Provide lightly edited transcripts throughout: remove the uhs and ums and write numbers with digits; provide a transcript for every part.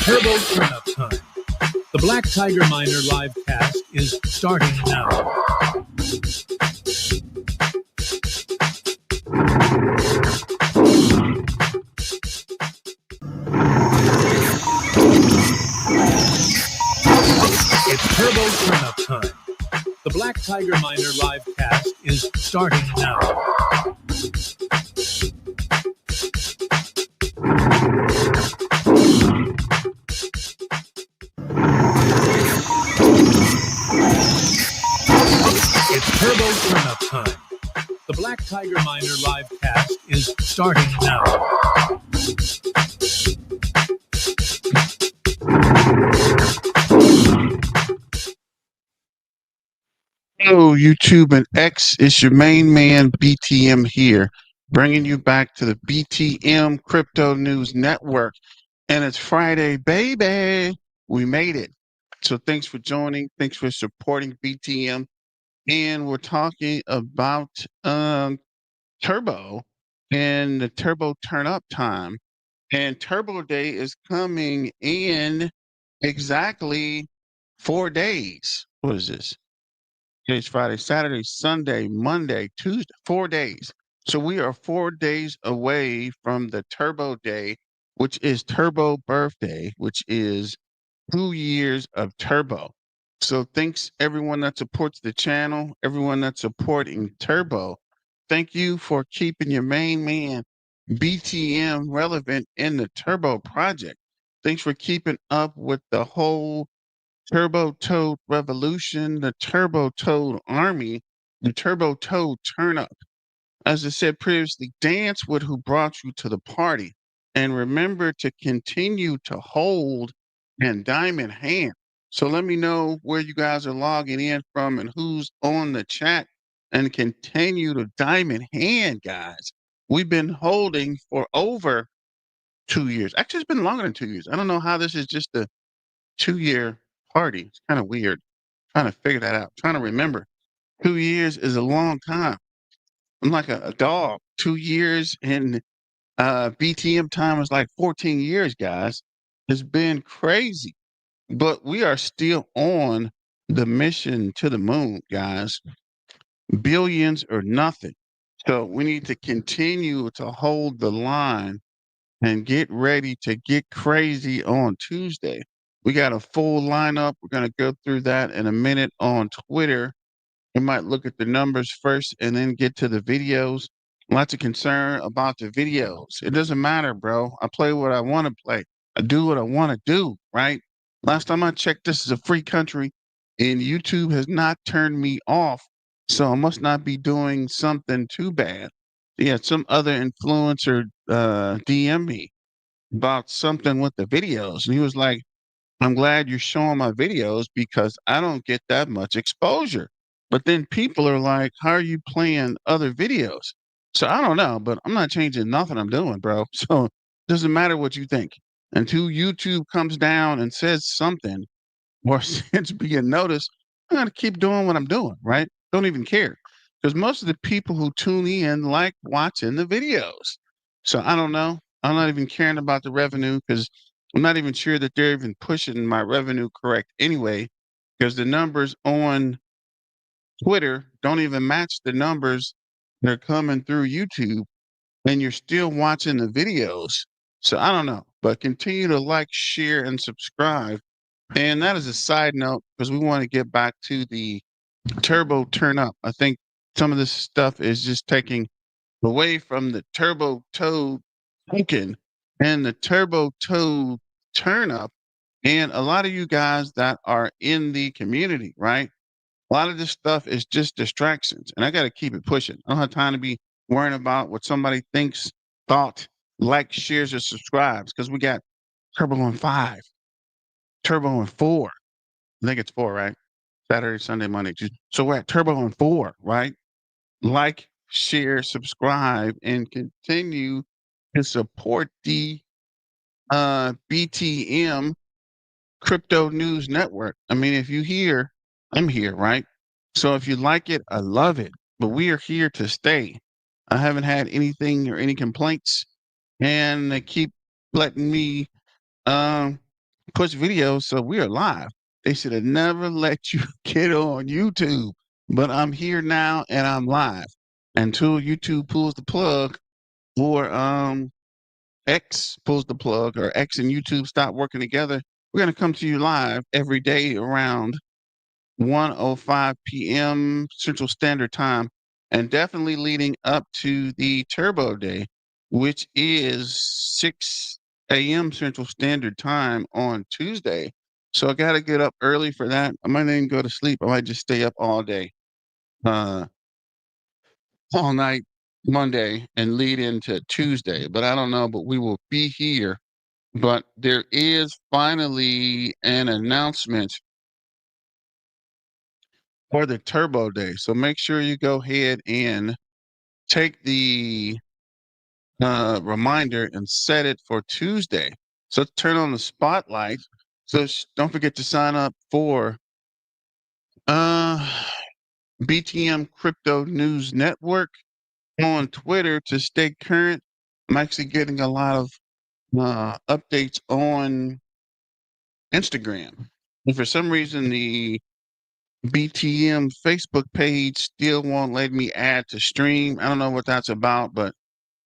Turbo Turnup Time. The Black Tiger Miner live cast is starting now. It's Turbo Turnup Time. The Black Tiger Miner live cast is starting now. It's Turbo Turnup Time. The Black Tiger Miner live cast is starting now. Hello, YouTube and X. It's your main man, BTM here, bringing you back to the BTM Crypto News Network. And it's Friday, baby. We made it. So thanks for joining. Thanks for supporting BTM. And we're talking about Turbo and the Turbo Turn Up time. And Turbo Day is coming in exactly 4 days. What is this? Today's Friday, Saturday, Sunday, Monday, Tuesday, 4 days. So we are 4 days away from the Turbo Day, which is Turbo Birthday, which is 2 years of Turbo. So thanks everyone that supports the channel, everyone that's supporting Turbo. Thank you for keeping your main man BTM relevant in the Turbo project. Thanks for keeping up with the whole Turbo Toad Revolution, the Turbo Toad Army, the Turbo Toad Turn Up. As I said previously, dance with who brought you to the party. And remember to continue to hold and diamond hand. So let me know where you guys are logging in from and who's on the chat, and continue to diamond hand, guys. We've been holding for over 2 years. Actually, it's been longer than 2 years. I don't know how this is just a 2 year party. It's kind of weird. Trying to figure that out. Trying to remember. 2 years is a long time. I'm like a dog. 2 years in BTM time is like 14 years, guys. It's been crazy. But we are still on the mission to the moon, guys. Billions or nothing. So we need to continue to hold the line and get ready to get crazy on Tuesday. We got a full lineup. We're going to go through that in a minute on Twitter. We might look at the numbers first and then get to the videos. Lots of concern about the videos. It doesn't matter, bro. I play what I want to play. I do what I want to do, right? Last time I checked, this is a free country, and YouTube has not turned me off. So I must not be doing something too bad. Yeah, some other influencer DM me about something with the videos. And he was like, I'm glad you're showing my videos because I don't get that much exposure. But then people are like, how are you playing other videos? So I don't know, but I'm not changing nothing I'm doing, bro. So it doesn't matter what you think. Until YouTube comes down and says something or it's being noticed, I'm going to keep doing what I'm doing, right? Don't even care. Because most of the people who tune in like watching the videos. So I don't know. I'm not even caring about the revenue because I'm not even sure that they're even pushing my revenue correct anyway, because the numbers on Twitter don't even match the numbers that are coming through YouTube, and you're still watching the videos. So I don't know, but continue to like, share, and subscribe. And that is a side note because we want to get back to the Turbo Turn Up. I think some of this stuff is just taking away from the Turbo Toad token and the Turbo Toad Turn Up. And a lot of you guys that are in the community, right? A lot of this stuff is just distractions, and I got to keep it pushing. I don't have time to be worrying about what somebody thinks, thought, likes, shares, or subscribes because we got Turbo on 5, Turbo on 4. I think it's 4, right? Saturday, Sunday, Monday, Tuesday. So we're at Turbo on 4, right? Like, share, subscribe, and continue to support the BTM Crypto News Network. I mean, if you hear, I'm here, right? So if you like it, I love it. But we are here to stay. I haven't had anything or any complaints, and they keep letting me push videos, so we are live. They should have never let you get on YouTube, but I'm here now and I'm live. Until YouTube pulls the plug, or X pulls the plug, or X and YouTube stop working together, we're gonna come to you live every day around 1:05 p.m. Central Standard Time, and definitely leading up to the Turbo Day, which is 6 a.m. Central Standard Time on Tuesday. So I got to get up early for that. I might not even go to sleep. I might just stay up all day, uh, all night Monday and lead into Tuesday. But I don't know. But we will be here. But there is finally an announcement for the Turbo Day. So make sure you go ahead and take the reminder and set it for Tuesday. So turn on the spotlight. So don't forget to sign up for uh, BTM Crypto News Network on Twitter to stay current. I'm actually getting a lot of updates on Instagram. And for some reason, the BTM Facebook page still won't let me add to stream. I don't know what that's about, but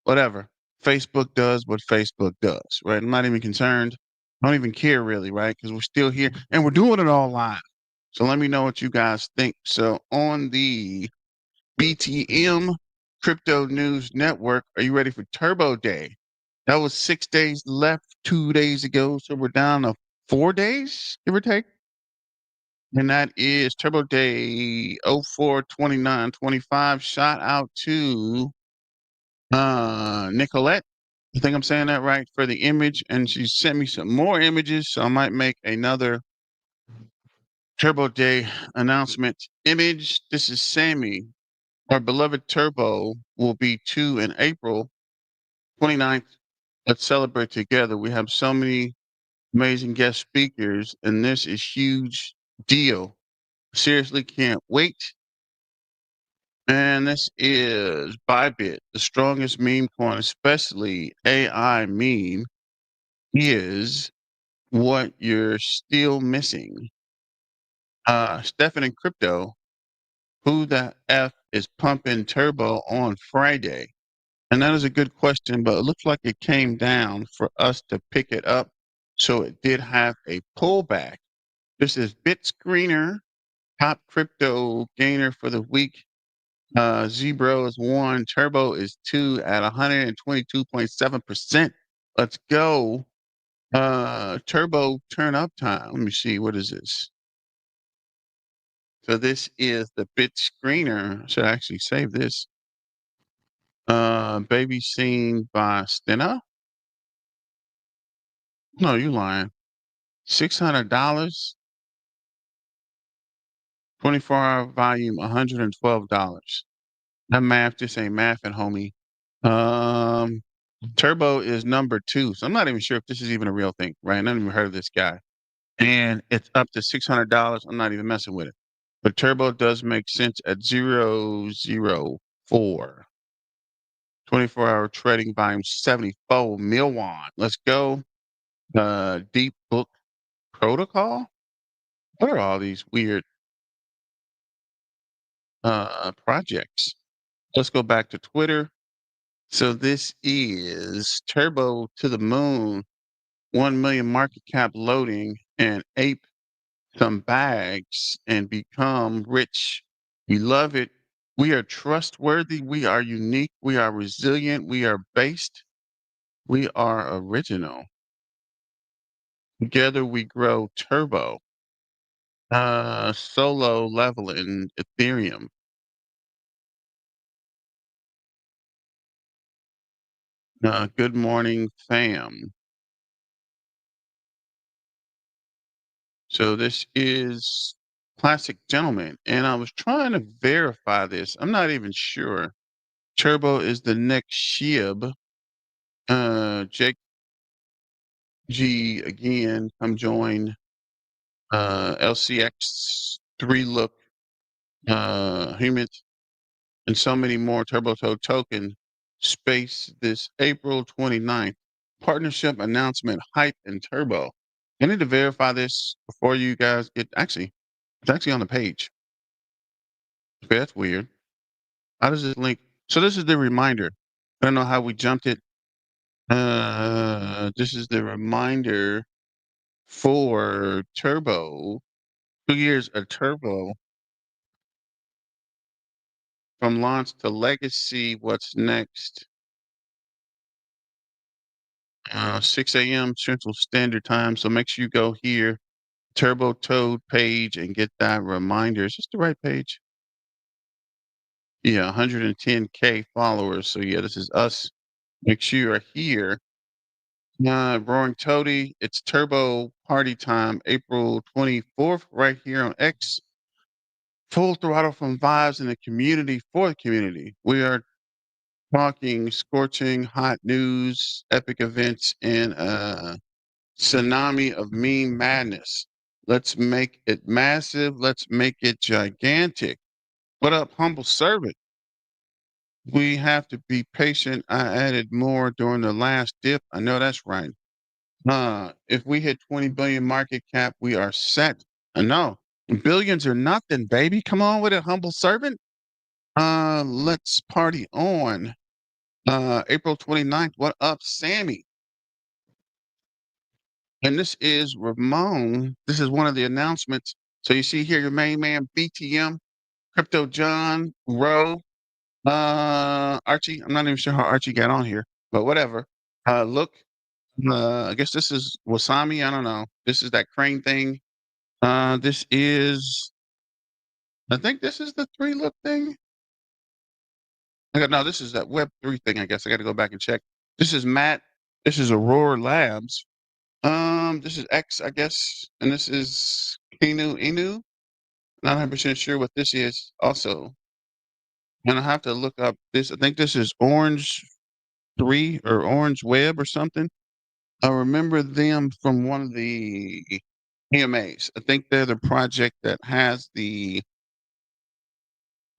whatever. Facebook does what Facebook does, right? I'm not even concerned. I don't even care really, right? Because we're still here and we're doing it all live. So let me know what you guys think. So on the BTM Crypto News Network, are you ready for Turbo Day? That was 6 days left 2 days ago. So we're down to 4 days, give or take. And that is Turbo Day 04/29/25. Shout out to Nicolette. I think I'm saying that right for the image. And she sent me some more images. So I might make another Turbo Day announcement image. This is Sammy. Our beloved Turbo will be 2 in April 29th. Let's celebrate together. We have so many amazing guest speakers, and this is huge deal. Seriously, can't wait. And this is Bybit, the strongest meme coin, especially AI meme, is what you're still missing. Stefan and Crypto, who the F is pumping turbo on Friday? And that is a good question, but it looks like it came down for us to pick it up. So it did have a pullback. This is BitScreener, top crypto gainer for the week. Zebro is 1, Turbo is 2 at 122.7%. Let's go. Turbo turn up time. Let me see. What is this? So this is the bit screener. I should actually save this. Baby seen by Stena. No, you lying. $600. 24-hour volume, $112. That math just ain't mathing, homie. Um, Turbo is number 2. So I'm not even sure if this is even a real thing, right? I never even heard of this guy. And it's up to $600. I'm not even messing with it. But Turbo does make sense at 004. 24-hour trading volume 74 million. Let's go. Deep Book Protocol. What are all these weird projects? Let's go back to Twitter. So this is Turbo to the moon. 1 million market cap loading and ape some bags and become rich. We love it. We are trustworthy. We are unique. We are resilient. We are based. We are original. Together we grow Turbo. Solo level in Ethereum. Good morning, fam. So this is Classic Gentleman, and I was trying to verify this. I'm not even sure. Turbo is the next SHIB. Jake G again. Come join. LCX 3 look. Human and so many more Turbo token space this April 29th. Partnership announcement hype and Turbo. I need to verify this before you guys get. Actually, it's actually on the page. Okay, that's weird. How does this link? So this is the reminder. I don't know how we jumped it. This is the reminder for Turbo. 2 years of Turbo from launch to legacy. What's next? 6 a.m. Central Standard Time. So make sure you go here, Turbo Toad page, and get that reminder. Is this the right page? Yeah, 110K followers. So yeah, this is us. Make sure you are here. Roaring Toady, it's Turbo Party Time, April 24th, right here on X. Full throttle from vibes in the community for the community. We are talking scorching hot news, epic events, and tsunami of meme madness. Let's make it massive. Let's make it gigantic. What up, humble servant? We have to be patient. I added more during the last dip. I know that's right. If we hit 20 billion market cap, we are set. I know. Billions are nothing, baby. Come on with it, humble servant. Let's party on. April 29th. What up, Sammy? And this is Ramon. This is one of the announcements. So you see here your main man, BTM, Crypto John, Rowe, Archie. I'm not even sure how Archie got on here, but whatever. Look, I guess this is Wasami. I don't know. This is that crane thing. This is, I think this is the 3 look thing. No, this is that Web3 thing. I guess I got to go back and check. This is Matt. This is Aurora Labs. This is X, I guess, and this is Inu. Not 100% sure what this is. Also, and I have to look up this. I think this is Orange 3 or Orange Web or something. I remember them from one of the AMAs. I think they're the project that has the.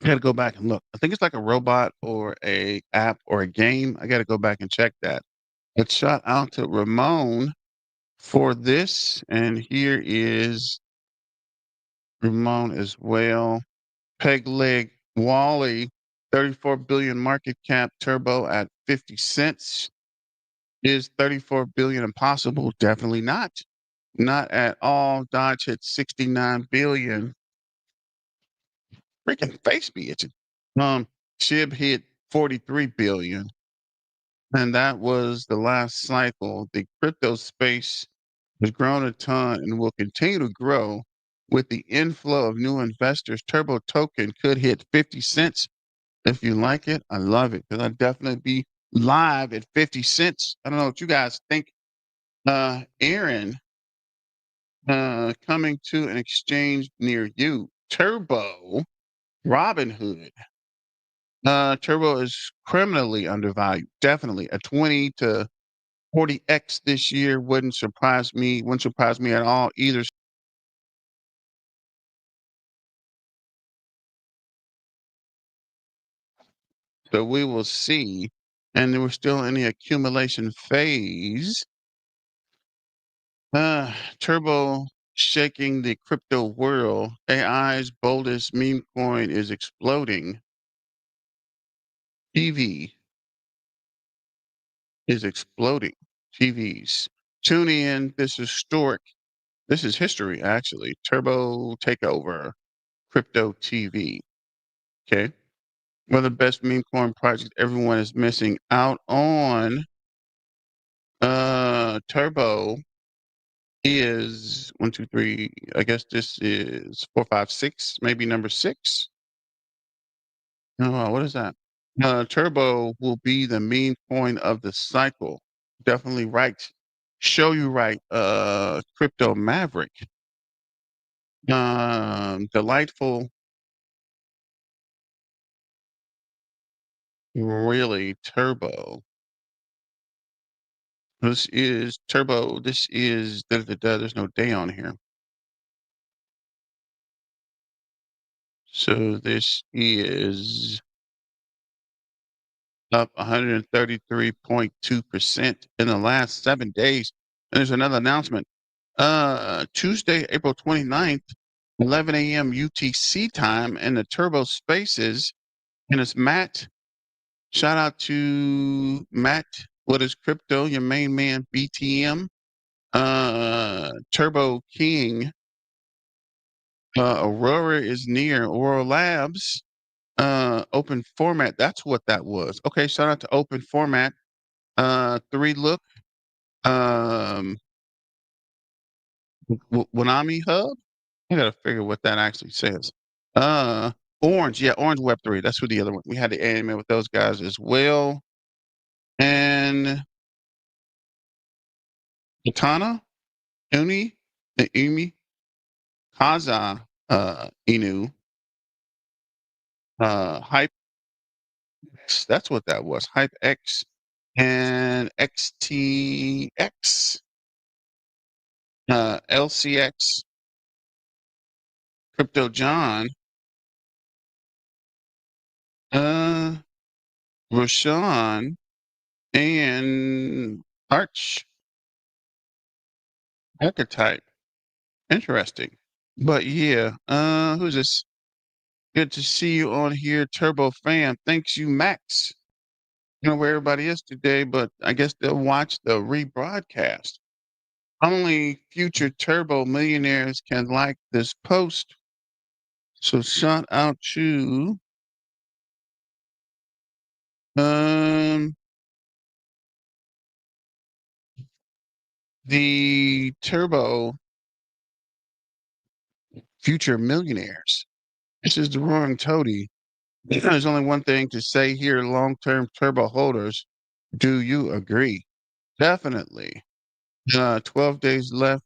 I got to go back and look. I think it's like a robot or a app or a game. I got to go back and check that. But shout out to Ramon for this, and here is Ramon as well. Peg leg Wally, 34 billion market cap. Turbo at 50 cents. Is 34 billion impossible? Definitely not. Not at all. Dodge hit 69 billion. Freaking face be itching. Shib hit 43 billion. And that was the last cycle. The crypto space has grown a ton and will continue to grow with the inflow of new investors. Turbo token could hit 50 cents. If you like it, I love it because I'd definitely be live at 50 cents. I don't know what you guys think. Aaron, coming to an exchange near you. Turbo, Robinhood. Turbo is criminally undervalued. Definitely a 20 to 40x this year wouldn't surprise me. Wouldn't surprise me at all either. So we will see. And we're still in the accumulation phase. Turbo shaking the crypto world. AI's boldest meme coin is exploding. TV is exploding. TVs. Tune in. This is historic. This is history, actually. Turbo takeover. Crypto TV. Okay. One of the best meme coin projects everyone is missing out on. Turbo is 1, 2, 3. I guess this is 4, 5, 6, maybe number 6. What is that? Turbo will be the meme coin of the cycle. Definitely right. Show you right. Crypto Maverick. Delightful. Really Turbo. This is Turbo. This is there's no day on here. So this is up 133.2% in the last 7 days. And there's another announcement. Tuesday, April 29th, 11 a.m. UTC time in the Turbo Spaces. And it's Matt. Shout out to Matt. What is crypto? Your main man, BTM. Turbo King. Aurora is near Aurora Labs. Open format. That's what that was. Okay. Shout out to open format. Three look. Um, Wanami Hub. I gotta figure what that actually says. Uh, Orange, yeah, Orange Web 3. That's who the other one. We had the AMA with those guys as well. And Katana, Uni, Umi, Kaza, Inu, Hype X. That's what that was. Hype X and XTX, LCX, Crypto John, uh, Rashawn, and Archetype. Interesting. But yeah, who's this? Good to see you on here, Turbo Fam. Thanks you, Max. I don't know where everybody is today, but I guess they'll watch the rebroadcast. Only future Turbo millionaires can like this post. So shout out to um the Turbo future millionaires. This is the wrong toady. There's only one thing to say here, long-term Turbo holders. Do you agree? Definitely. 12 days left.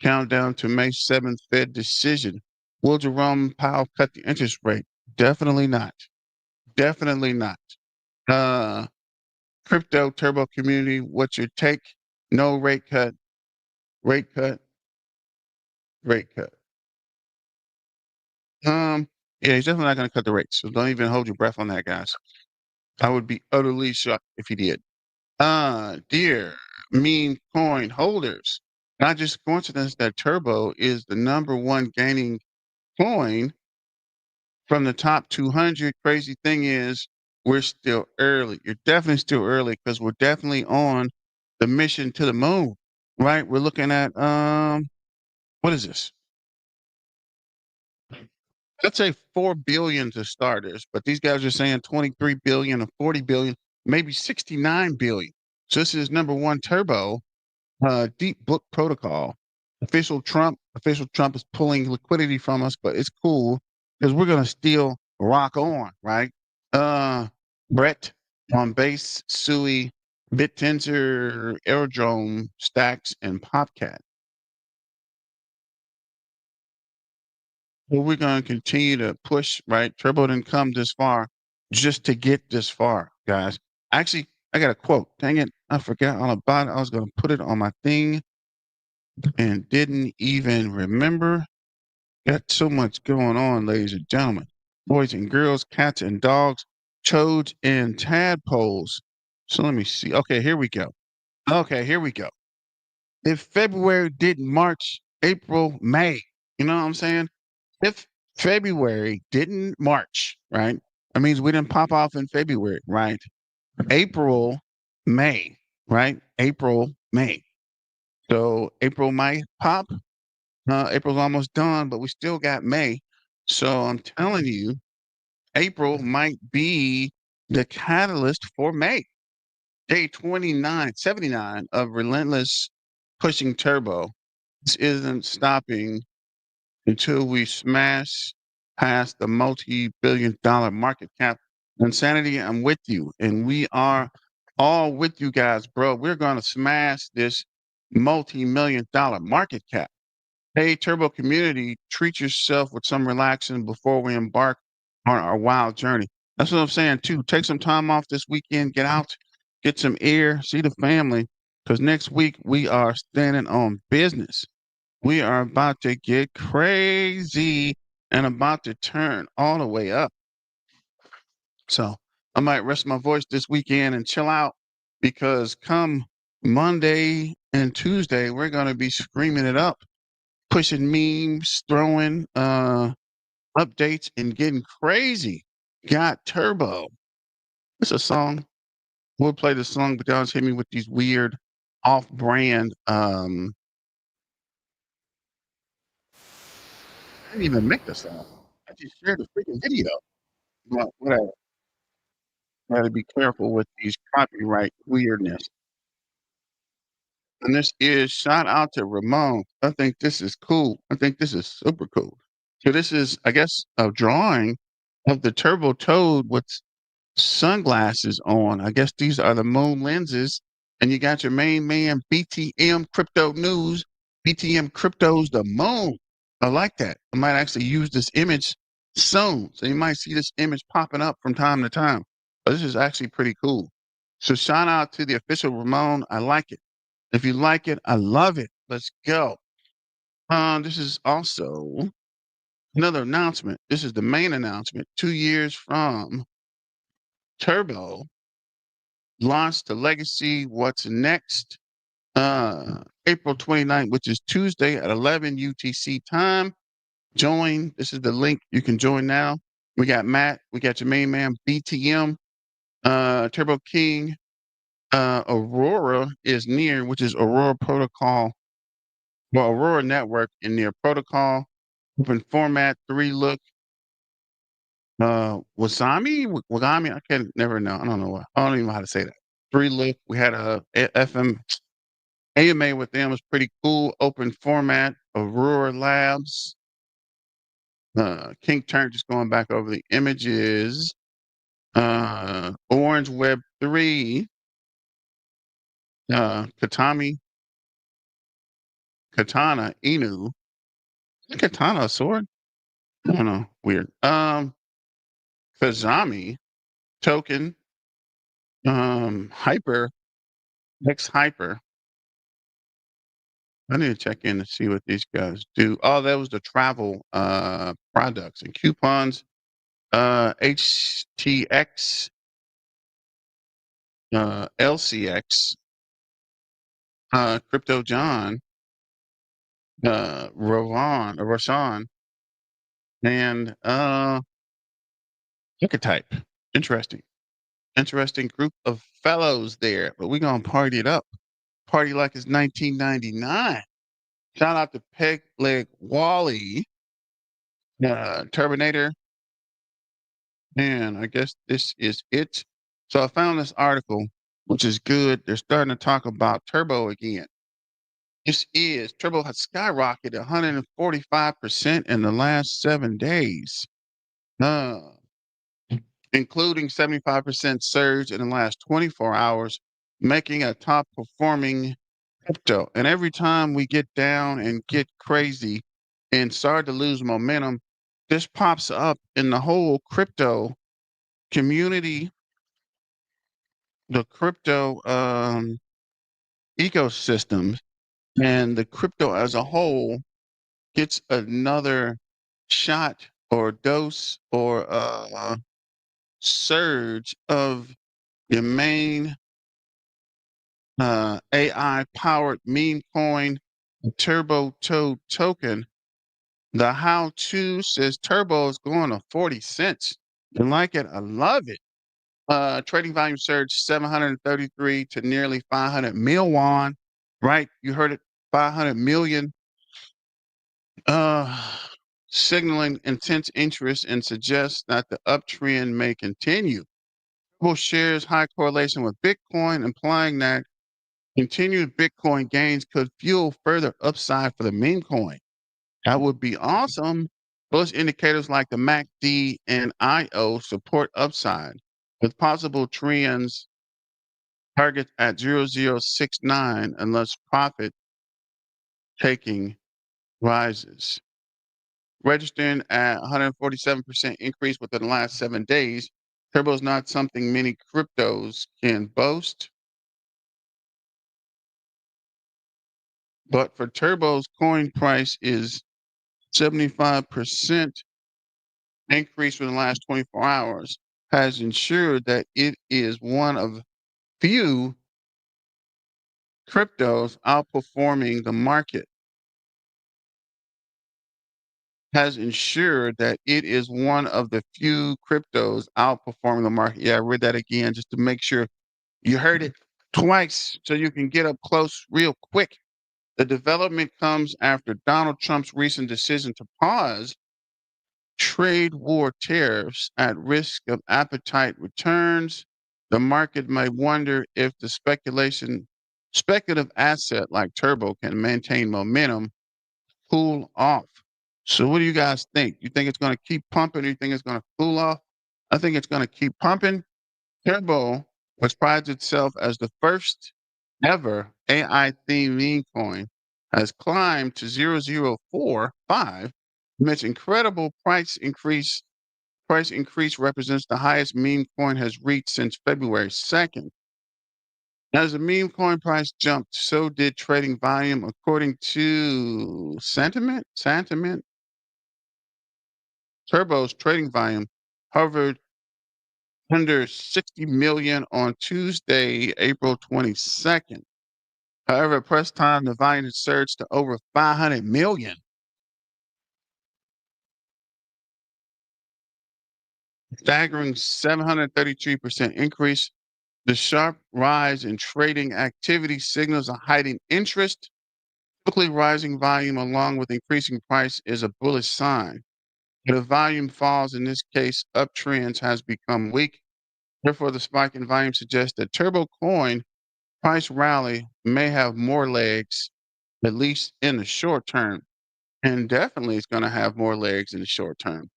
Countdown to May 7th Fed decision. Will Jerome Powell cut the interest rate? Definitely not. Definitely not. Uh, Crypto Turbo community, what's your take? No rate cut, rate cut, rate cut. Yeah, he's definitely not going to cut the rates. So don't even hold your breath on that, guys. I would be utterly shocked if he did. Dear meme coin holders, not just coincidence that Turbo is the number one gaining coin from the top 200. Crazy thing is, we're still early. You're definitely still early because we're definitely on the mission to the moon, right? We're looking at what is this? Let's say 4 billion to starters, but these guys are saying 23 billion or 40 billion, maybe 69 billion. So this is number one Turbo, deep book protocol. Official Trump is pulling liquidity from us, but it's cool because we're gonna still rock on, right? Brett on base, Sui, BitTensor, Aerodrome, Stacks, and Popcat. Well, we're gonna continue to push, right? Turbo didn't come this far just to get this far, guys. Actually, I got a quote. Dang it, I forgot all about it. I was gonna put it on my thing and didn't even remember. Got so much going on, ladies and gentlemen, boys and girls, cats and dogs, toads and tadpoles. So let me see. Okay, here we go. Okay, here we go. If February didn't March, April, May, you know what I'm saying? If February didn't March, right? That means we didn't pop off in February, right? April, May, right? April, May. So April might pop. April's almost done, but we still got May. So I'm telling you, April might be the catalyst for May. Day 79 of relentless pushing turbo. This isn't stopping until we smash past the multi-billion-dollar market cap. Insanity, I'm with you. And we are all with you guys, bro. We're going to smash this multi-million-dollar market cap. Hey, Turbo community, treat yourself with some relaxing before we embark on our wild journey. That's what I'm saying, too. Take some time off this weekend, get out, get some air, see the family, because next week we are standing on business. We are about to get crazy and about to turn all the way up. So I might rest my voice this weekend and chill out because come Monday and Tuesday, we're going to be screaming it up, pushing memes, throwing updates, and getting crazy. Got Turbo. It's a song. We'll play the song, but y'all hit me with these weird off-brand. I didn't even make the song. I just shared the freaking video. But whatever. Gotta be careful with these copyright weirdness. And this is shout out to Ramon. I think this is cool. I think this is super cool. So this is, I guess, a drawing of the Turbo Toad with sunglasses on. I guess these are the moon lenses. And you got your main man, BTM Crypto News. BTM Crypto's the moon. I like that. I might actually use this image soon. So you might see this image popping up from time to time. But this is actually pretty cool. So shout out to the official Ramon. I like it. If you like it, I love it. Let's go. This is also another announcement. This is the main announcement. 2 years from Turbo launched the Legacy What's Next, April 29th, which is Tuesday at 11 UTC time. Join. This is the link. You can join now. We got Matt. We got your main man, BTM, Turbo King. Aurora is near, which is Aurora Protocol. Well, Aurora Network in near protocol. Open format, 3 look. Wagami, I can never know. I don't know what. I don't even know how to say that. 3 look. We had FM AMA with them. Was pretty cool. Open format. Aurora Labs. King Turn, just going back over the images. Orange Web 3. Katana Inu. Is Katana a sword? I don't know. Weird. Kazami token. Hyper. X Hyper. I need to check in to see what these guys do. Oh, that was the travel products and coupons. HTX, LCX, Crypto John, Rashawn, and Archetype. Interesting. Interesting group of fellows there, but we're gonna party it up. Party like it's 1999. Shout out to Peg Leg Wally, Terminator, and I guess this is it. So I found this article, which is good. They're starting to talk about Turbo again. This is Turbo has skyrocketed 145% in the last 7 days, uh, including 75% surge in the last 24 hours, making a top performing crypto. And every time we get down and get crazy and start to lose momentum, this pops up in the whole crypto community, the crypto ecosystem, and the crypto as a whole gets another shot or dose or surge of your main AI powered meme coin, Turbo Toad token. The how to says Turbo is going to 40 cents. You like it? I love it. Trading volume surged 733 to nearly 500 mil won. Right? You heard it, 500 million. Signaling intense interest and suggests that the uptrend may continue. Turbo shares high correlation with Bitcoin, implying that continued Bitcoin gains could fuel further upside for the meme coin. That would be awesome. Bullish indicators like the MACD and IO support upside, with possible trends target at 0069 unless profit taking rises. Registering at 147% increase within the last 7 days, Turbo is not something many cryptos can boast. But for Turbo's coin price is 75% increase within the last 24 hours has ensured that it is one of few cryptos outperforming the market has ensured that it is one of the few cryptos outperforming the market. Yeah, I read that again just to make sure you heard it twice so you can get up close real quick. The development comes after Donald Trump's recent decision to pause trade war tariffs at risk of appetite returns. The market may wonder if the speculative asset like Turbo can maintain momentum, cool off. So what do you guys think? You think it's going to keep pumping or you think it's going to cool off? I think it's going to keep pumping. Turbo, which prides itself as the first ever AI themed meme coin, has climbed to 0.045 amidst incredible price increase represents the highest meme coin has reached since February 2nd. As the meme coin price jumped, so did trading volume, according to Sentiment. Turbo's trading volume hovered under 60 million on Tuesday, April 22nd. However, at press time, the volume had surged to over 500 million, staggering 733% increase. The sharp rise in trading activity signals a heightened interest. Typically, rising volume along with increasing price is a bullish sign. But if volume falls, in this case, uptrends has become weak. Therefore, the spike in volume suggests that Turbo Coin price rally may have more legs, at least in the short term. And definitely it's going to have more legs in the short term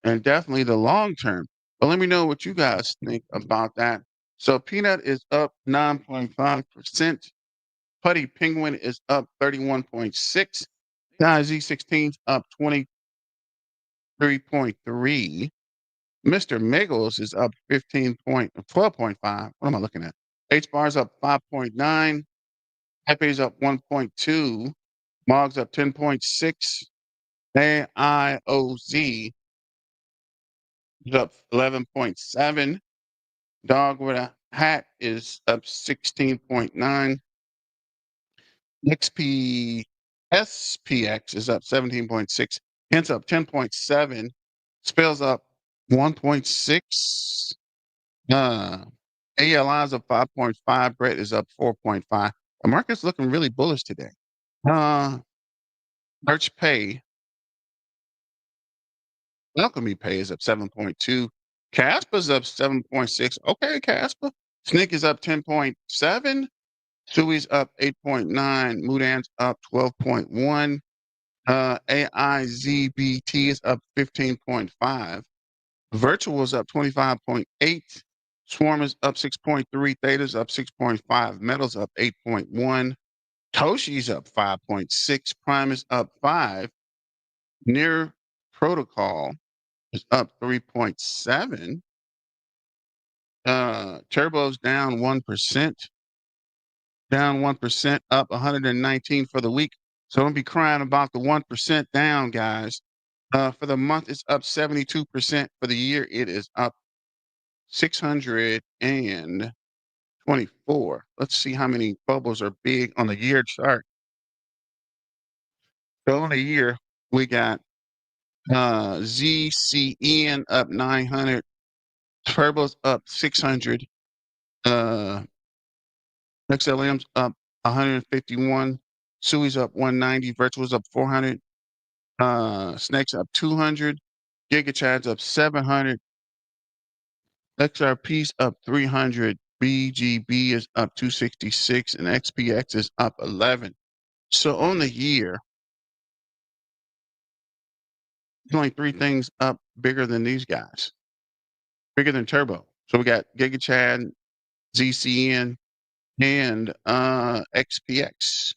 and definitely the long term. But let me know what you guys think about that. So Peanut is up 9.5%. Putty Penguin is up 31.6. Guy Z16's up 23.3. Mr. Miggles is up 12.5. What am I looking at? H bar's up 5.9. Pepe's up 1.2. Mog's up 10.6. AIOZ is up 11.7. Dog with a hat is up 16.9. SPX is up 17.6. Hence up 10.7. Spells up 1.6. ALI is up 5.5. Brett is up 4.5. The market's looking really bullish today. Arch Pay, Alchemy Pay is up 7.2. Caspa's up 7.6. Okay, Caspa. Snick is up 10.7. Sui's up 8.9. Mudan's up 12.1. AIZBT is up 15.5. Virtual is up 25.8. Swarm is up 6.3. Theta's up 6.5. Metal's up 8.1. Toshi's up 5.6. Prime is up 5. Near Protocol is up 3.7. Turbo's down 1%. Down 1%, up 119 for the week. So don't be crying about the 1% down, guys. For the month, it's up 72%. For the year, it is up 624. Let's see how many bubbles are big on the year chart. So on the year, we got ZCN up 900, Turbo's up 600, XLM's up 151, Sui's up 190, Virtual's up 400, Snake's up 200, GigaChad's up 700, XRP's up 300, BGB is up 266, and XPX is up 11. So on the year, there's only three things up bigger than these guys, bigger than Turbo. So we got GigaChad, ZCN, and XPX.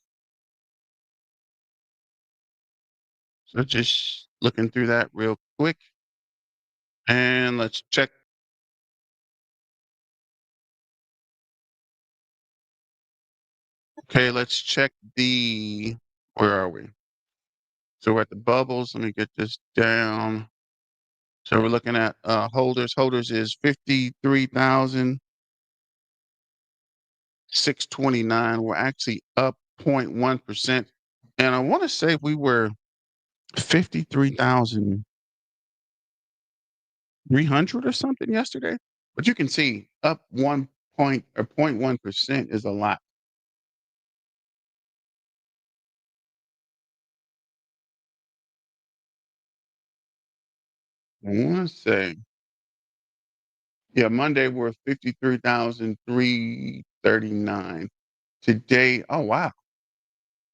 So just looking through that real quick. And let's check. Okay, let's check where are we? So we're at the bubbles. Let me get this down. So we're looking at holders. Holders is 53,000. 629. We're actually up 0.1%. And I want to say we were 53,300 or something yesterday. But you can see up 0.1% is a lot. I want to say, yeah, Monday we're 53,339. Today, oh wow,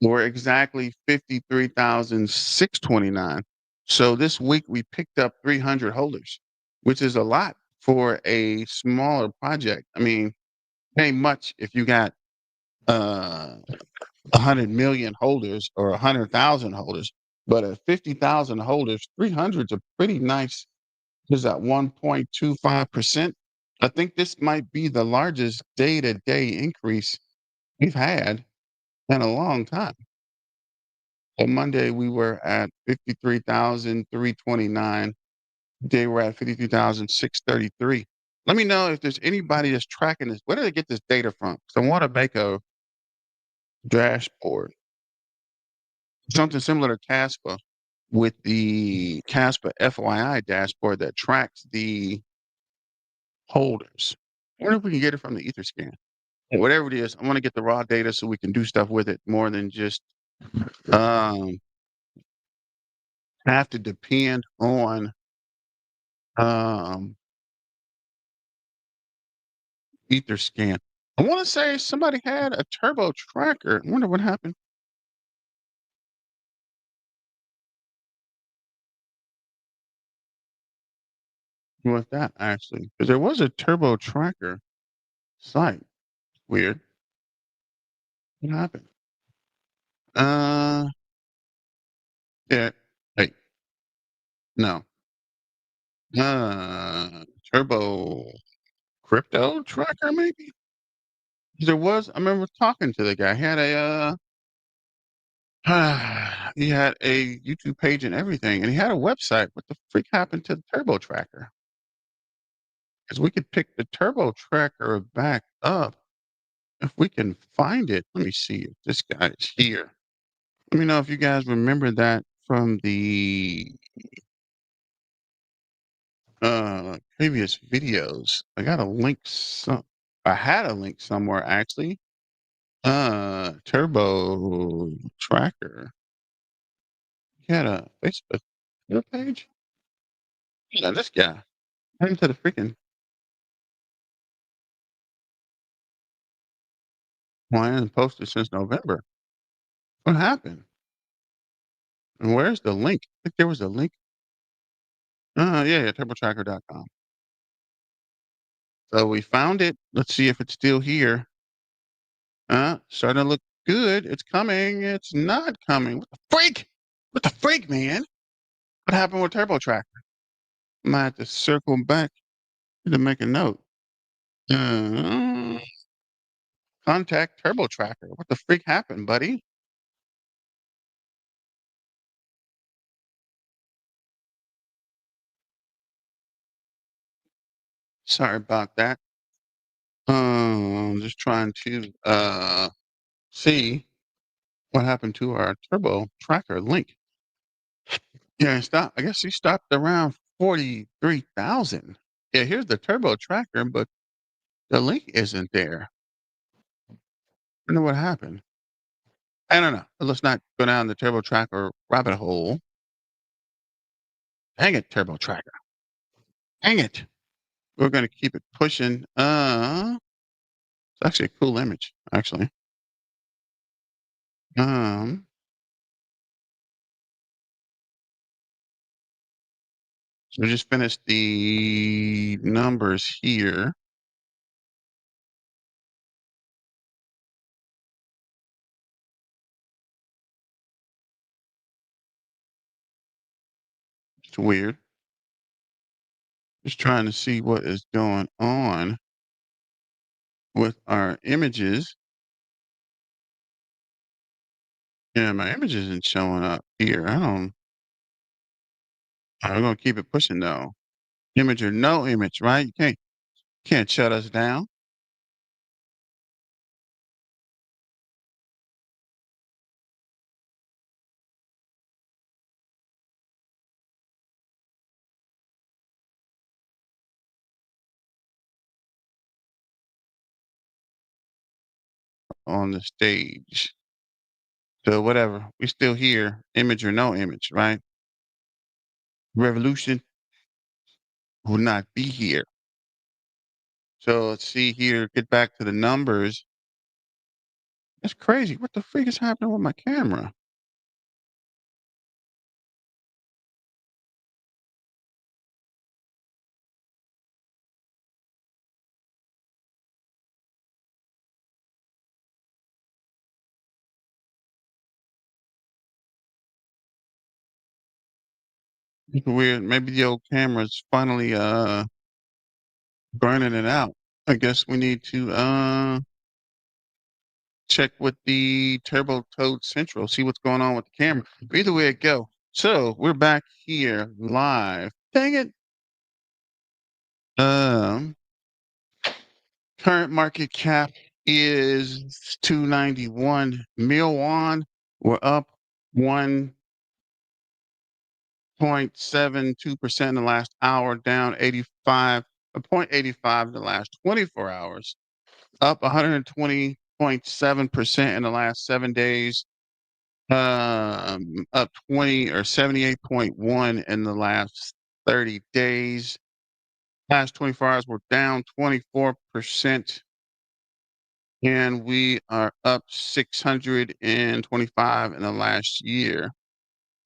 we're exactly 53,629. So this week we picked up 300 holders, which is a lot for a smaller project. I mean, it ain't much if you got uh 100 million holders or 100,000 holders, but at 50,000 holders, 300 is a pretty nice. Is that 1.25%? I think this might be the largest day-to-day increase we've had in a long time. On Monday, we were at 53,329. Today, we're at 53,633. Let me know if there's anybody that's tracking this. Where do they get this data from? Because I want to make a dashboard, something similar to Caspa with the Caspa FYI dashboard that tracks the holders. I wonder if we can get it from the Etherscan. Whatever it is, I want to get the raw data so we can do stuff with it more than just um, have to depend on um, Etherscan. I want to say somebody had a turbo tracker. I wonder what happened with that actually, because there was a turbo tracker site. Weird. What happened? Uh, yeah. Hey, no. Turbo crypto tracker maybe. There was. I remember talking to the guy. He had a he had a YouTube page and everything, and he had a website. What the freak happened to the turbo tracker? Because we could pick the turbo tracker back up if we can find it. Let me see if this guy is here. Let me know if you guys remember that from the previous videos. I got a link I had a link somewhere actually. Turbo tracker. He had a Facebook page. Yeah, this guy. Him to the freaking well, I hadn't posted since November. What happened? And where's the link? I think there was a link. Yeah, turbotracker.com. So we found it. Let's see if it's still here. Starting to look good. It's coming. It's not coming. What the freak? What the freak, man? What happened with TurboTracker? I might have to circle back to make a note. Uh, contact TurboTracker. What the freak happened, buddy? Sorry about that. Just trying to see what happened to our Turbo Tracker link. Yeah, stop. I guess he stopped around 43,000. Yeah, here's the Turbo Tracker, but the link isn't there. I don't know what happened. I don't know. Let's not go down the Turbo Tracker rabbit hole. Dang it, Turbo Tracker. Dang it. We're gonna keep it pushing. It's actually a cool image, actually. Um, so we just finished the numbers here. It's weird. Just trying to see what is going on with our images. Yeah, my image isn't showing up here. I don't. I'm gonna keep it pushing though. Image or no image, right? You can't shut us down. on the stage. So whatever, we still here, image or no image, right? Revolution will not be here. So let's see here, get back to the numbers. That's crazy. What the freak is happening with my camera? It's weird. Maybe the old camera's finally burning it out. I guess we need to check with the Turbo Toad Central, see what's going on with the camera. Either way it go. So we're back here live. Dang it. Um Current market cap is 291 mil won. We're up 1.72% in the last hour, down 85 0.85 in the last 24 hours, up 120.7% in the last 7 days, up 20 or 78.1 in the last 30 days. Last 24 hours, we're down 24%. And we are up 625 in the last year.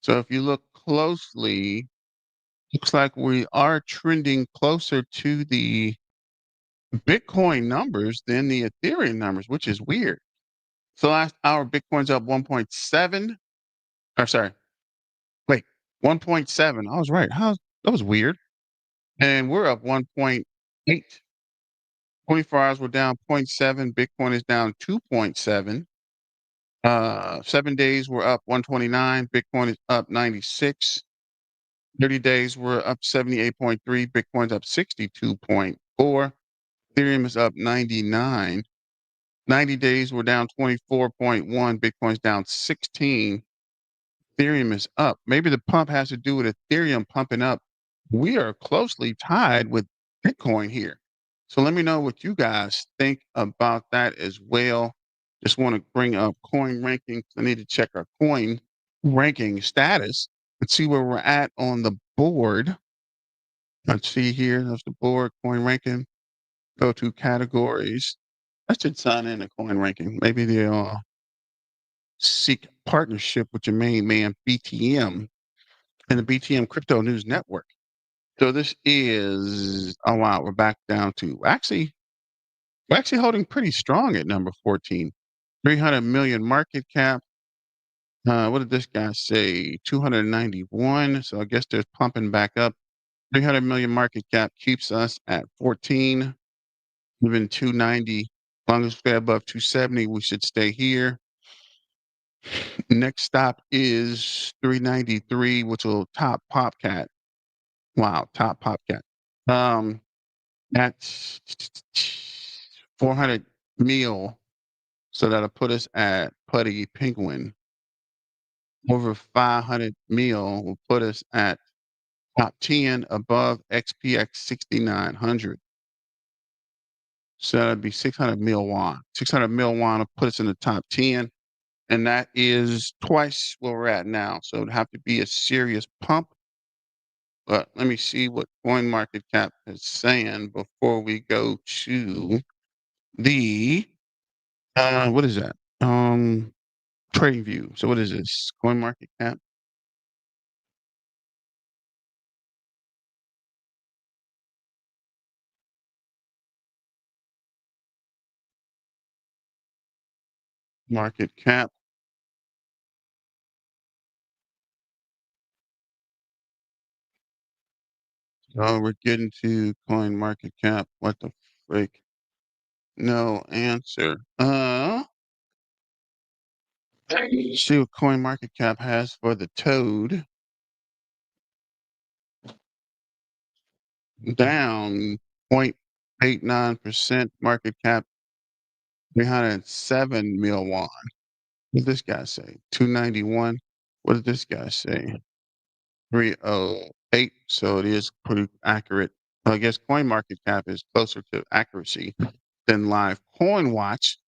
So if you look closely, looks like we are trending closer to the Bitcoin numbers than the Ethereum numbers, which is weird. So last hour, Bitcoin's up 1.7, or sorry, wait, 1.7. I was right. That was weird. And we're up 1.8. 24 hours, we're down 0.7. Bitcoin is down 2.7. 7 days we're up 129. Bitcoin is up 96. 30 days we're up 78.3. Bitcoin's up 62.4. Ethereum is up 99. 90 days we're down 24.1. Bitcoin's down 16. Ethereum is up. Maybe the pump has to do with Ethereum pumping up. We are closely tied with Bitcoin here. So let me know what you guys think about that as well. Just want to bring up coin rankings. I need to check our coin ranking status and see where we're at on the board. Let's see here. That's the board coin ranking. Go to categories. I should sign in a coin ranking. Maybe they'll seek partnership with your main man BTM and the BTM Crypto News Network. So this is, oh wow, we're back down to we're actually holding pretty strong at number 14. 300 million market cap. What did this guy say? 291. So I guess they're pumping back up. 300 million market cap keeps us at 14. Even 290. As long as we stay above 270, we should stay here. Next stop is 393, which will top Popcat. Wow, top Popcat. That's 400 mil. So that'll put us at Putty Penguin. Over 500 mil will put us at top 10 above XPX 6900. So that'd be 600 mil won. 600 mil won will put us in the top 10. And that is twice where we're at now. So it'd have to be a serious pump. But let me see what CoinMarketCap is saying before we go to the what is that? Trading view. So what is this? CoinMarketCap. Market cap. Oh, we're getting to CoinMarketCap. What the freak? No answer. See what CoinMarketCap has for the toad. Down 0.89%. Market cap 307 mil won. What did this guy say? 291. What did this guy say? 308. So it is pretty accurate. Well, I guess CoinMarketCap is closer to accuracy than Live Coin Watch.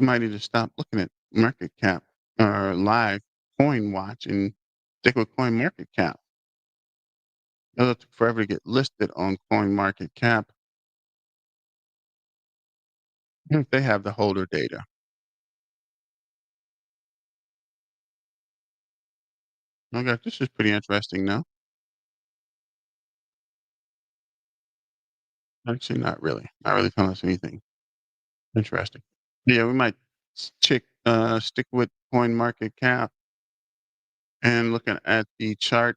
You might need to stop looking at market cap or live coin watch and stick with coin market cap. It'll take forever to get listed on coin market cap if they have the holder data. Okay, this is pretty interesting now. Actually, not really. Not really telling us anything interesting. Yeah, we might stick with coin market cap and looking at the chart.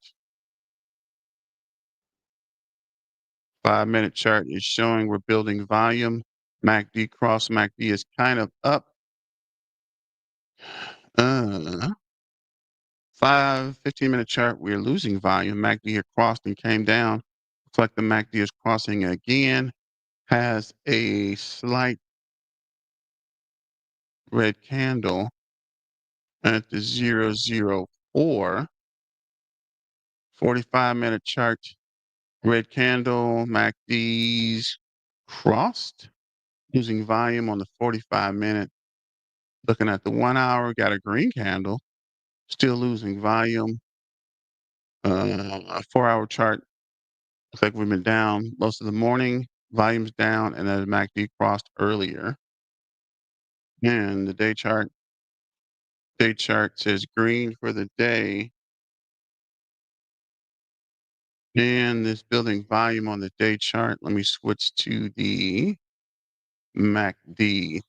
5-minute chart is showing we're building volume. MACD cross MACD is kind of up. 15-minute chart, we're losing volume. MACD had crossed and came down. Looks like the MACD is crossing again. Has a slight red candle at the 004. 45-minute chart, red candle, MACD's crossed. Losing volume on the 45-minute. Looking at the 1 hour, got a green candle. Still losing volume. A 4-hour chart. Looks like we've been down most of the morning. Volume's down, and then the MACD crossed earlier. And the day chart says green for the day. And this building volume on the day chart. Let me switch to the MACD.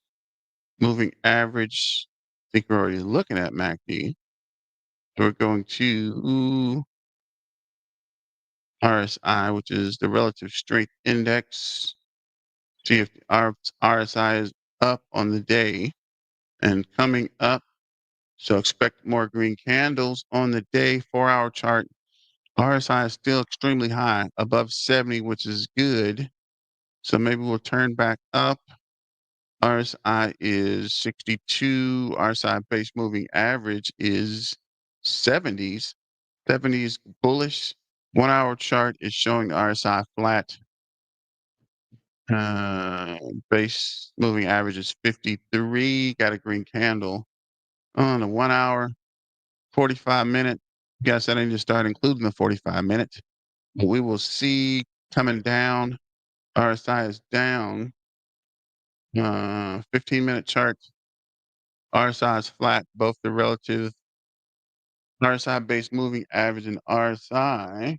Moving average. I think we're already looking at MACD. So we're going to RSI, which is the relative strength index. See if our RSI is up on the day and coming up. So expect more green candles on the day. 4-hour chart. RSI is still extremely high, above 70, which is good. So maybe we'll turn back up. RSI is 62. RSI base moving average is 70s. 70s bullish. 1-hour chart is showing the RSI flat. Base moving average is 53. Got a green candle on the 1 hour. 45-minute. Guess I need to start including the 45-minute. We will see coming down. RSI is down. 15-minute chart. RSI is flat. Both the relative RSI base moving average and RSI.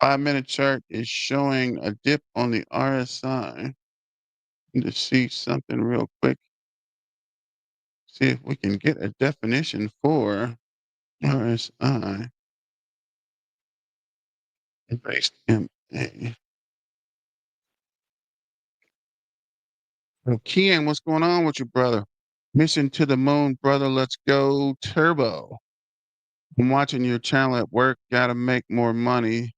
5-minute chart is showing a dip on the RSI. To see something real quick. See if we can get a definition for RSI based MA. Well, Ken, what's going on with you, brother? Mission to the moon, brother. Let's go turbo. I'm watching your channel at work. Gotta make more money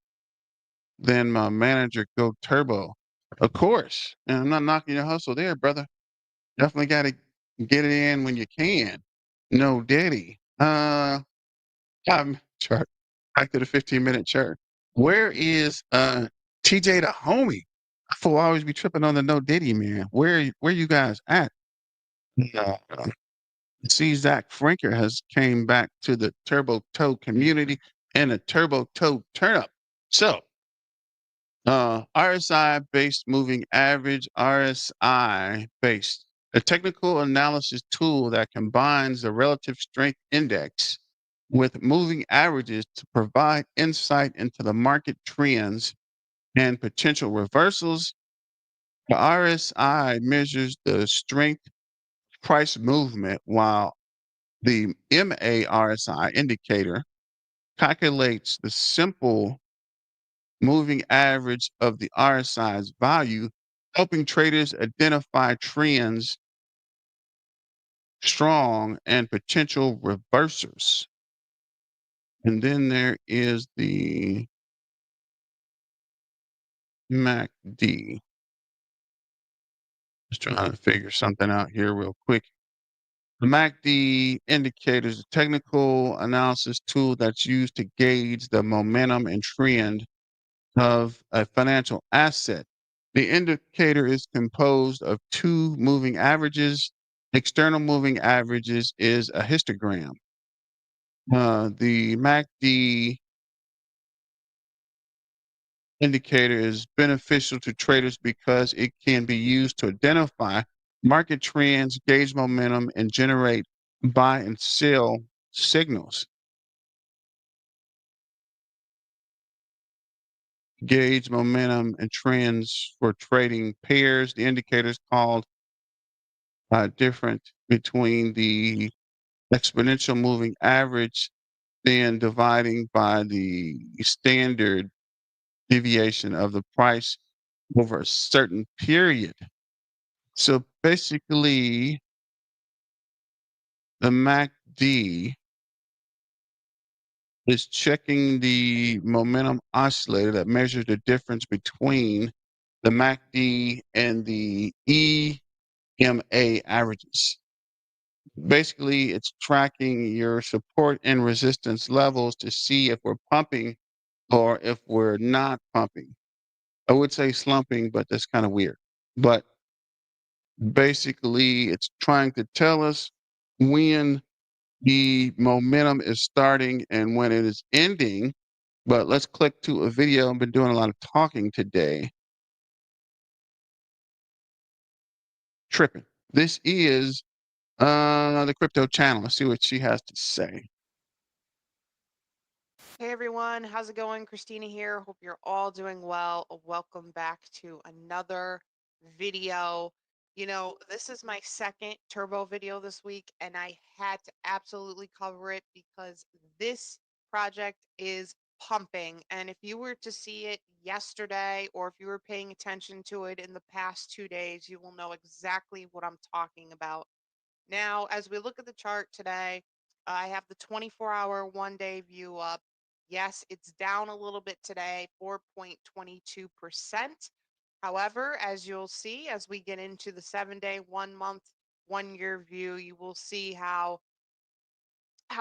than my manager. Go turbo. Of course. And I'm not knocking your hustle there, brother. Definitely gotta get it in when you can. No diddy. I'm chart. Back to the 15-minute chart. Where is TJ the homie? I fool always be tripping on the no diddy, man. Where you guys at? Uh, see, Zach Franker has came back to the Turbo Toe community and a Turbo Toe turnup. So, RSI based moving average, RSI based, a technical analysis tool that combines the relative strength index with moving averages to provide insight into the market trends and potential reversals. The RSI measures the strength price movement, while the MARSI indicator calculates the simple moving average of the RSI's value, helping traders identify trends, strong, and potential reversers. And then there is the MACD. Just trying to figure something out here real quick. The MACD indicator is a technical analysis tool that's used to gauge the momentum and trend of a financial asset. The indicator is composed of two moving averages, External moving averages is a histogram. The MACD indicator is beneficial to traders because it can be used to identify market trends, gauge momentum, and generate buy and sell signals. Gauge momentum and trends for trading pairs. The indicators called different between the exponential moving average, then dividing by the standard deviation of the price over a certain period. So basically, the MACD is checking the momentum oscillator that measures the difference between the MACD and the EMA averages. Basically, it's tracking your support and resistance levels to see if we're pumping or if we're not pumping. I would say slumping, but that's kind of weird. But basically, it's trying to tell us when the momentum is starting and when it is ending. But let's click to a video. I've been doing a lot of talking today. Tripping. This is the crypto channel. Let's see what she has to say. Hey everyone, how's it going? Christina here. Hope you're all doing well. Welcome back to another video. You know, this is my second turbo video this week, and I had to absolutely cover it because this project is pumping. And if you were to see it yesterday, or if you were paying attention to it in the past 2 days, you will know exactly what I'm talking about. Now, as we look at the chart today, I have the 24-hour one-day view up. Yes, it's down a little bit today, 4.22%. However, as you'll see, as we get into the 7-day, 1-month, 1-year view, you will see how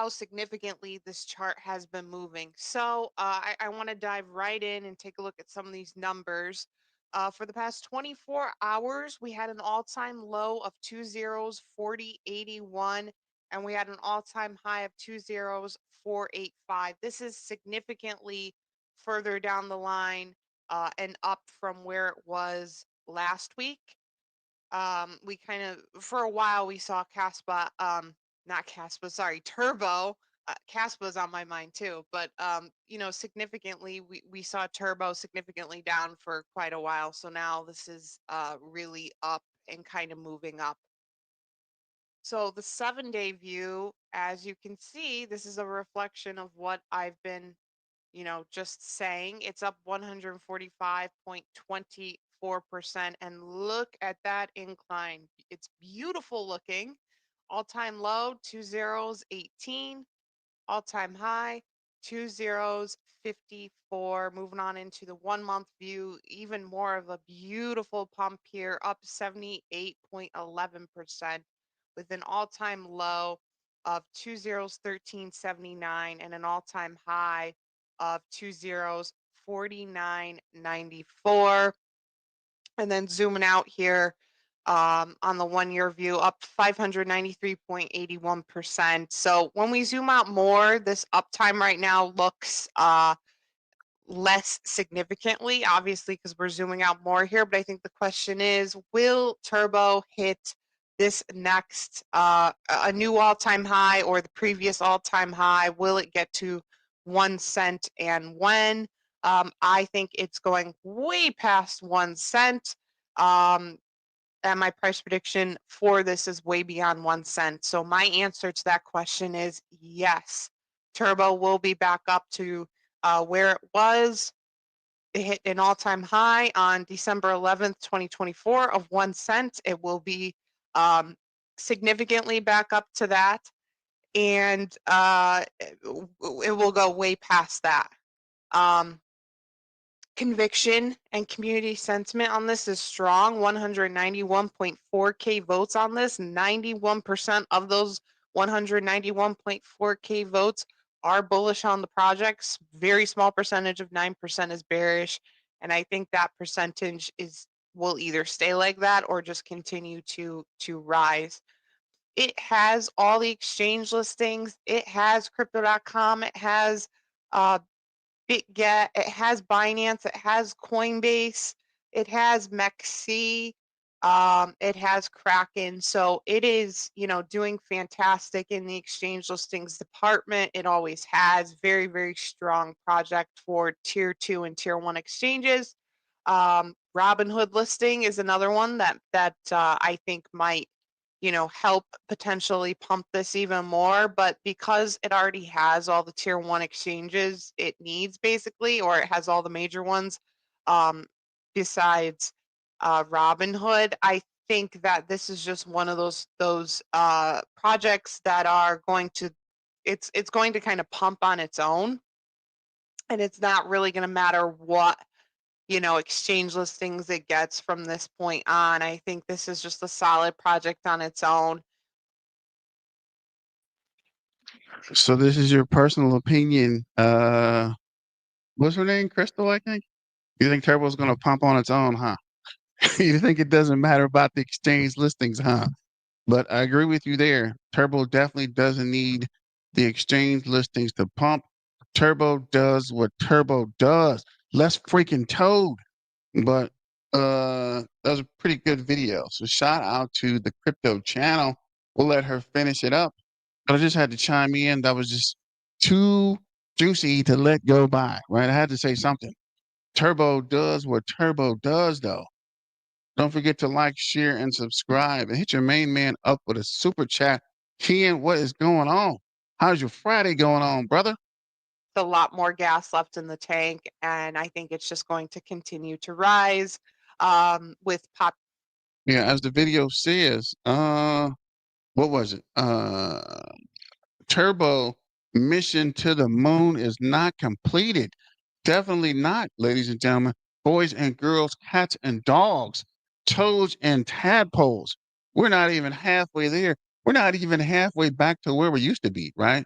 significantly this chart has been moving. So I want to dive right in and take a look at some of these numbers. For the past 24 hours, we had an all-time low of 40.81, and we had an all-time high of 4.85. This is significantly further down the line and up from where it was last week. We kind of, for a while, we saw Caspa, not Caspa, sorry, Turbo. Caspa's on my mind too, but you know, significantly, we saw Turbo significantly down for quite a while. So now this is really up and kind of moving up. So the 7-day view, as you can see, this is a reflection of what I've been, you know, just saying. It's up 145.24%. And look at that incline. It's beautiful looking. All-time low, 18. All-time high, 54. Moving on into the 1-month view, even more of a beautiful pump here, up 78.11% with an all-time low of 1379 and an all-time high of 49.94. And then zooming out here on the 1-year view, up 593.81%. So when we zoom out more, this uptime right now looks less significantly, obviously, because we're zooming out more here. But I think the question is, will Turbo hit this next a new all-time high or the previous all-time high? Will it get to 1 cent, and when? I think it's going way past 1 cent. And my price prediction for this is way beyond 1 cent. So my answer to that question is yes. Turbo will be back up to where it was. It hit an all-time high on December 11th, 2024 of 1 cent. It will be significantly back up to that. And it will go way past that. Conviction and community sentiment on this is strong. 191.4K votes on this. 91% of those 191.4K votes are bullish on the projects. Very small percentage of 9% is bearish. And I think that percentage will either stay like that or just continue to rise. it has all the exchange listings. It has crypto.com. It has BitGet. It has Binance. It has Coinbase. It has MEXC. It has Kraken. So it is, doing fantastic in the exchange listings department. It always has very, very strong project for tier 2 and tier 1 exchanges. Robinhood listing is another one that I think might help potentially pump this even more. But because it already has all the tier 1 exchanges it needs, basically, or it has all the major ones, besides Robinhood, I think that this is just one of those projects that are going to it's going to kind of pump on its own, and it's not really going to matter what exchange listings it gets from this point on. I think this is just a solid project on its own. So this is your personal opinion. What's her name? Crystal, I think. You think Turbo's going to pump on its own, huh? You think it doesn't matter about the exchange listings, huh? But I agree with you there. Turbo definitely doesn't need the exchange listings to pump. Turbo does what Turbo does. Less freaking Toad. But that was a pretty good video. So shout out to the crypto channel. We'll let her finish it up. But I just had to chime in. That was just too juicy to let go by, right? I had to say something. Turbo does what Turbo does, though. Don't forget to like, share, and subscribe. And hit your main man up with a super chat. Ken, what is going on? How's your Friday going on, brother? A lot more gas left in the tank, and I think it's just going to continue to rise with pop. Yeah, as the video says, what was it? Turbo mission to the moon is not completed. Definitely not, ladies and gentlemen. Boys and girls, cats and dogs, toads and tadpoles. We're not even halfway there. We're not even halfway back to where we used to be, right?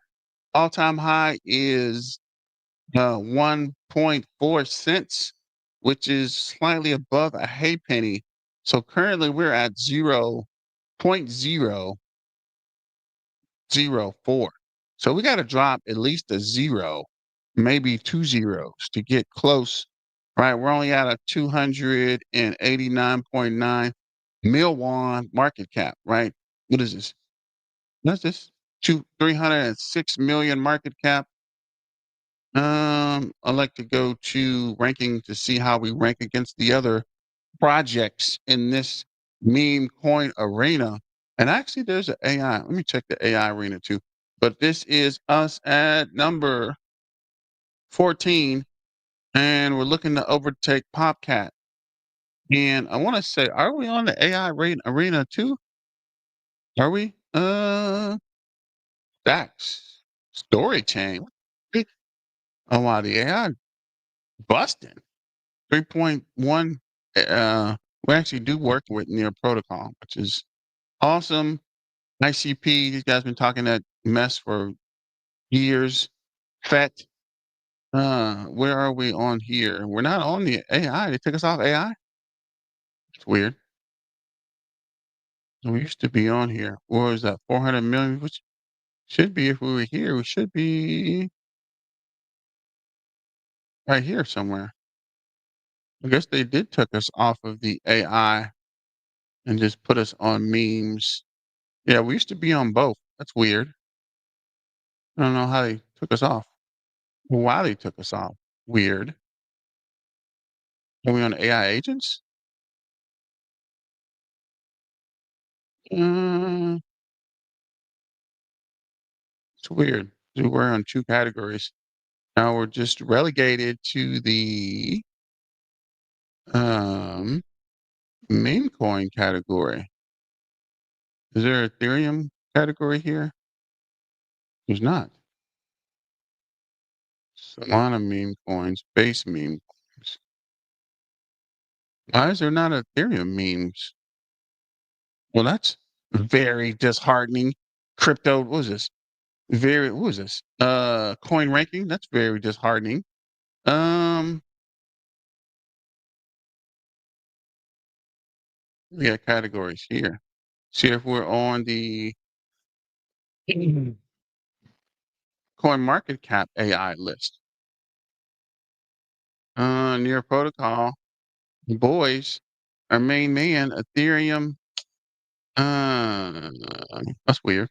All-time high is 1.4 cents, which is slightly above a hay penny. So currently we're at 0.004. So we got to drop at least a zero, maybe two zeros to get close, right? We're only at a 289.9 mil won market cap, right? What is this? What's this? 306 million market cap. I like to go to ranking to see how we rank against the other projects in this meme coin arena. And actually, there's an AI. Let me check the AI arena too. But this is us at number 14, and we're looking to overtake Popcat. And I want to say, are we on the AI arena too? Are we? Stacks. Story chain. Oh, wow. The AI busting. 3.1. We actually do work with Near Protocol, which is awesome. ICP, these guys been talking that mess for years. FET, where are we on here? We're not on the AI. They took us off AI. It's weird. We used to be on here. What was that? 400 million, which should be, if we were here, we should be right here somewhere. I guess they did took us off of the AI and just put us on memes. Yeah, we used to be on both. That's weird. I don't know how they took us off. Why they took us off. Weird. Are we on AI agents? Mm, it's weird. We're on two categories. Now we're just relegated to the um, meme coin category. Is there Ethereum category here? There's not. Solana meme coins, base meme coins. Why is there not Ethereum memes? Well, that's very disheartening. Crypto, what was this? What was this? Coin ranking, that's very disheartening. Um, we got categories here. See if we're on the Coin Market Cap AI list. Near protocol. Boys. Our main man, Ethereum. Uh, that's weird.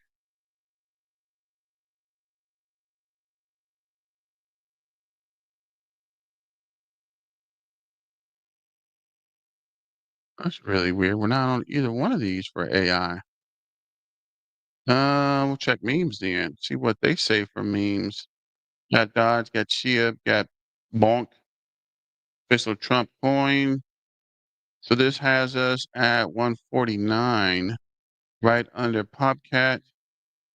That's really weird. We're not on either one of these for AI. We'll check memes then. See what they say for memes. Got Dodge, got Chia, got Bonk, official Trump coin. So this has us at 149, right under Popcat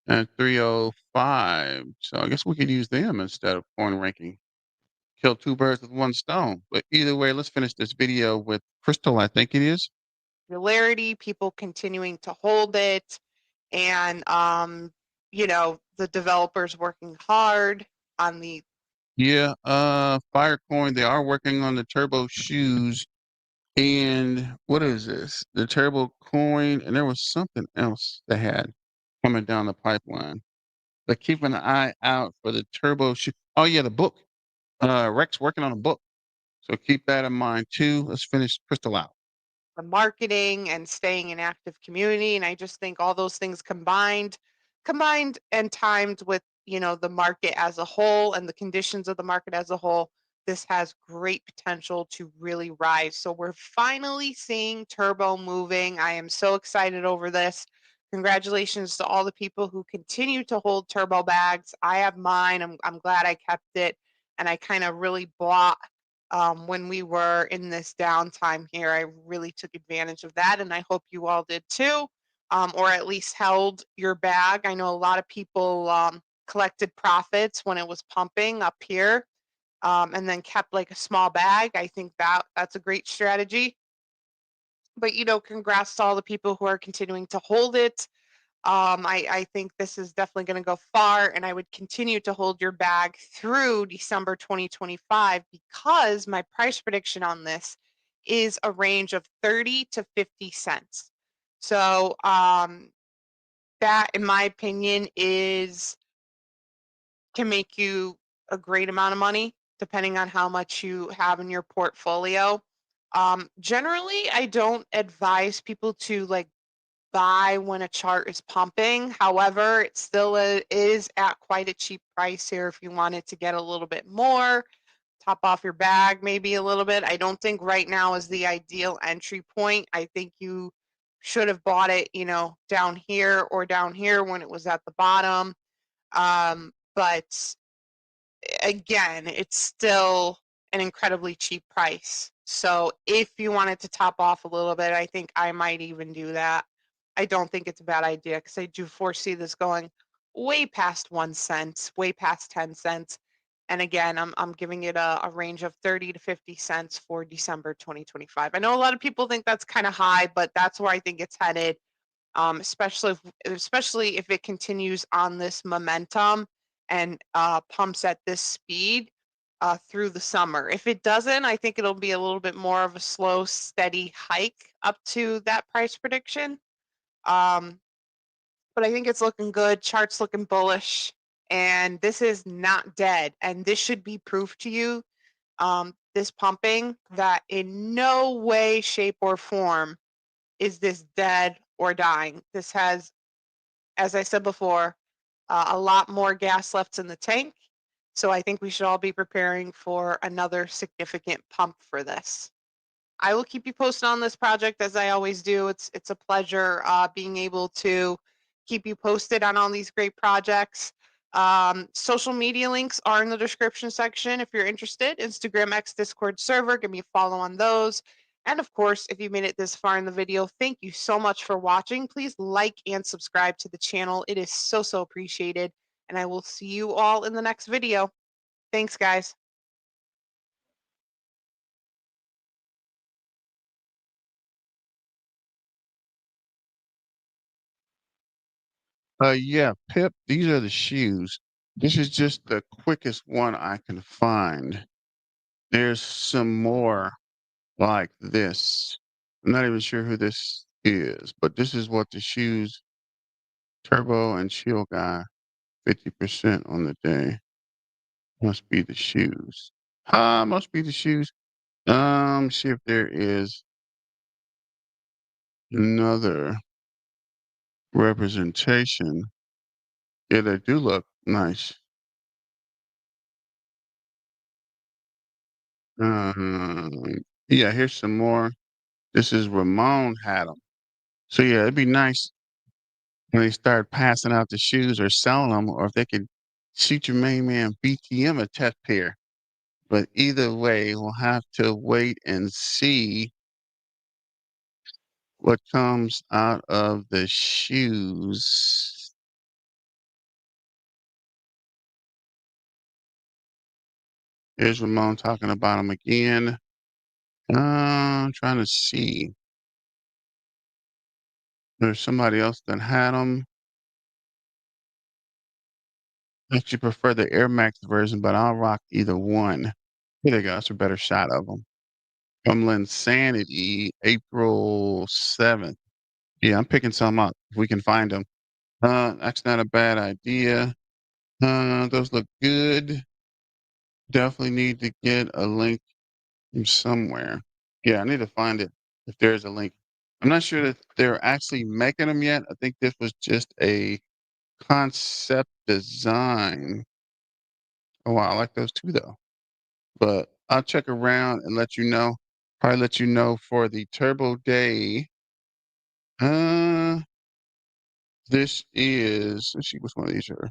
at 305. So I guess we could use them instead of coin ranking. Kill two birds with one stone. But either way, let's finish this video with Crystal, I think it is. Popularity, people continuing to hold it, and the developers working hard on the Yeah, Firecoin, they are working on the turbo shoes. And what is this? The turbo coin, and there was something else they had coming down the pipeline. But keep an eye out for the turbo shoe. Oh yeah, the book. Rex working on a book. So keep that in mind too. Let's finish Crystal out. the marketing and staying an active community. And I just think all those things combined and timed with, the market as a whole and the conditions of the market as a whole, this has great potential to really rise. So we're finally seeing turbo moving. I am so excited over this. Congratulations to all the people who continue to hold turbo bags. I have mine. I'm glad I kept it. And I kind of really bought when we were in this downtime here. I really took advantage of that, and I hope you all did too, or at least held your bag. I know a lot of people collected profits when it was pumping up here, and then kept like a small bag. I think that's a great strategy. But congrats to all the people who are continuing to hold it. I think this is definitely going to go far, and I would continue to hold your bag through December 2025 because my price prediction on this is a range of 30 to 50 cents. So that, in my opinion, can make you a great amount of money depending on how much you have in your portfolio. Generally, I don't advise people to buy when a chart is pumping. However, it still is at quite a cheap price here if you wanted to get a little bit more, top off your bag maybe a little bit. I don't think right now is the ideal entry point. I think you should have bought it, down here or down here when it was at the bottom. But again, it's still an incredibly cheap price. So if you wanted to top off a little bit, I think I might even do that. I don't think it's a bad idea because I do foresee this going way past 1 cent, way past 10 cents. And again, I'm giving it a range of 30 to 50 cents for December 2025. I know a lot of people think that's kind of high, but that's where I think it's headed. Especially if it continues on this momentum and pumps at this speed through the summer. If it doesn't, I think it'll be a little bit more of a slow, steady hike up to that price prediction. But I think it's looking good. Chart's looking bullish, and this is not dead. And this should be proof to you, this pumping, that in no way, shape, or form is this dead or dying. This has, as I said before, a lot more gas left in the tank. So I think we should all be preparing for another significant pump for this. I will keep you posted on this project as I always do. It's a pleasure being able to keep you posted on all these great projects. Social media links are in the description section if you're interested. Instagram, X, Discord server, give me a follow on those. And of course, if you made it this far in the video, thank you so much for watching. Please like and subscribe to the channel. It is so appreciated. And I will see you all in the next video. Thanks, guys. Yeah, Pip, these are the shoes. This is just the quickest one I can find. There's some more like this. I'm not even sure who this is, but this is what the shoes Turbo and Chill Guy, 50% on the day. Must be the shoes. Must be the shoes. See if there is another representation. Yeah, they do look nice. Yeah, here's some more. This is Ramon had them. So yeah, it'd be nice when they start passing out the shoes or selling them, or if they could shoot your main man BTM a test pair. But either way, we'll have to wait and see what comes out of the shoes. Here's Ramon talking about them again. I'm trying to see. There's somebody else that had them. I actually prefer the Air Max version, but I'll rock either one. Here they go. That's a better shot of them. Cumberland Sanity, April 7th. Yeah, I'm picking some up if we can find them. That's not a bad idea. Those look good. Definitely need to get a link from somewhere. Yeah, I need to find it if there's a link. I'm not sure that they're actually making them yet. I think this was just a concept design. Oh wow, I like those too though. But I'll check around and let you know. Probably let you know for the Turbo Day. Uh, this is, let's see which one of these are.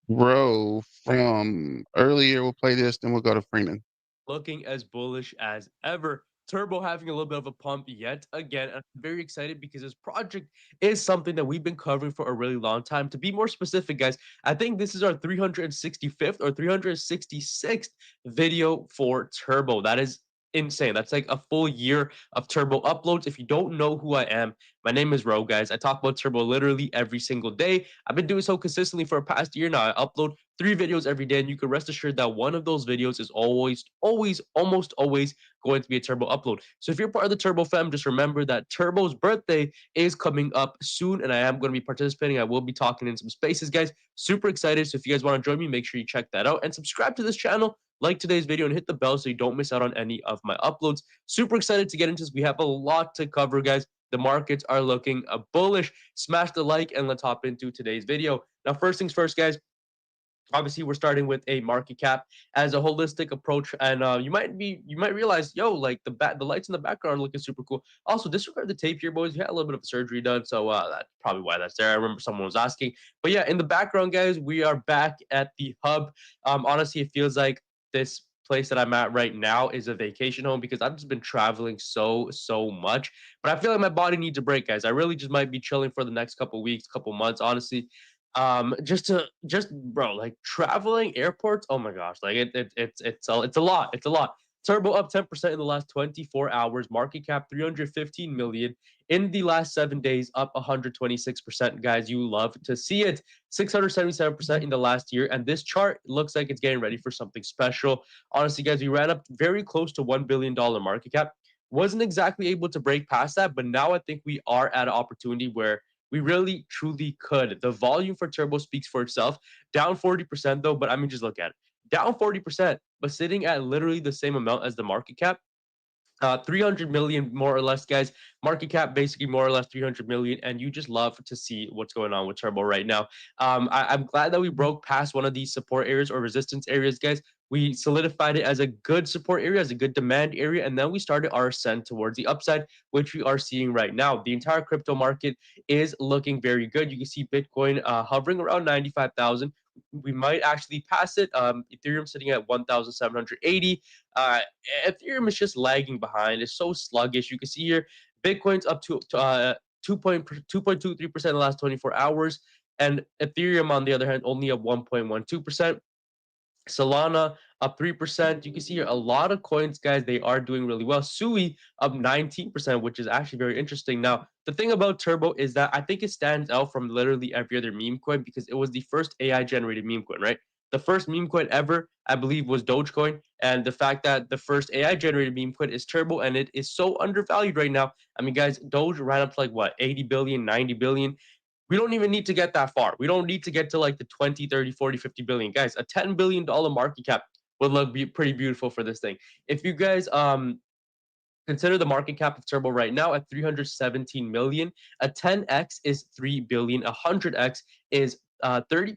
Row from earlier. We'll play this, then we'll go to Freeman. Looking as bullish as ever. Turbo having a little bit of a pump yet again. I'm very excited because this project is something that we've been covering for a really long time. To be more specific, guys, I think this is our 365th or 366th video for Turbo. That is insane. That's like a full year of Turbo uploads. If you don't know who I am, my name is Ro, guys. I talk about Turbo literally every single day. I've been doing so consistently for a past year now. I upload 3 videos every day, and you can rest assured that one of those videos is almost always going to be a Turbo upload. So if you're part of the Turbo fam, just remember that Turbo's birthday is coming up soon, and I am going to be participating. I will be talking in some spaces, guys. Super excited. So if you guys want to join me, make sure you check that out and subscribe to this channel, like today's video, and hit the bell so you don't miss out on any of my uploads. Super excited to get into this. We have a lot to cover, guys. The markets are looking bullish. Smash the like and let's hop into today's video. Now, first things first, guys. Obviously, we're starting with a market cap as a holistic approach, and you might realize, yo, like the lights in the background are looking super cool. Also, disregard the tape here, boys. You had a little bit of surgery done, so that's probably why that's there. I remember someone was asking, but yeah, in the background, guys, we are back at the hub. Honestly, it feels like this place that I'm at right now is a vacation home because I've just been traveling so much. But I feel like my body needs a break, guys. I really just might be chilling for the next couple weeks, couple months, honestly. Just bro, like traveling airports, oh my gosh, like it's a lot, it's a lot. Turbo up 10% in the last 24 hours, market cap 315 million in the last 7 days, up 126%. Guys, you love to see it. 677% in the last year, and this chart looks like it's getting ready for something special. Honestly, guys, we ran up very close to $1 billion market cap. Wasn't exactly able to break past that, but now I think we are at an opportunity where we really, truly could. The volume for Turbo speaks for itself. Down 40% though, but I mean, just look at it. Down 40%, but sitting at literally the same amount as the market cap. 300 million more or less, guys. Market cap basically more or less 300 million, and you just love to see what's going on with Turbo right now. I'm glad that we broke past one of these support areas or resistance areas, guys. We solidified it as a good support area, as a good demand area, and then we started our ascent towards the upside, which we are seeing right now. The entire crypto market is looking very good. You can see Bitcoin hovering around 95,000. We might actually pass it. Ethereum sitting at 1,780. Uh, Ethereum is just lagging behind. It's so sluggish. You can see here, Bitcoin's up to 2.23% in the last 24 hours, and Ethereum, on the other hand, only up 1.12%. Solana up 3%. You can see here a lot of coins, guys, they are doing really well. Sui up 19%, which is actually very interesting. Now, the thing about Turbo is that I think it stands out from literally every other meme coin because it was the first AI generated meme coin, right? The first meme coin ever, I believe, was Dogecoin. And the fact that the first AI generated meme coin is Turbo and it is so undervalued right now. I mean, guys, Doge ran up to like what, 80 billion, 90 billion. We don't even need to get that far. We don't need to get to like the 20, 30, 40, 50 billion. Guys, a $10 billion market cap would look pretty beautiful for this thing. If you guys consider the market cap of Turbo right now at 317 million, a 10x is 3 billion, a 100x is 30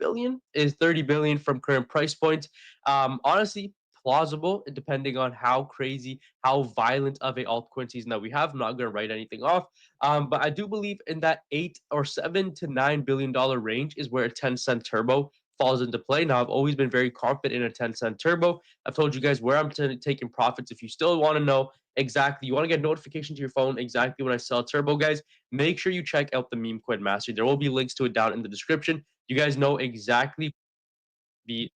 billion from current price point. Honestly, plausible depending on how crazy, how violent of a altcoin season that we have. I'm not going to write anything off. But I do believe in that 8 or 7 to $9 billion range is where a 10-cent turbo falls into play. Now, I've always been very confident in a 10-cent turbo. I've told you guys where I'm taking profits. If you still want to know exactly, you want to get notification to your phone exactly when I sell turbo, guys, make sure you check out the Meme Coin Mastery. There will be links to it down in the description. You guys know exactly the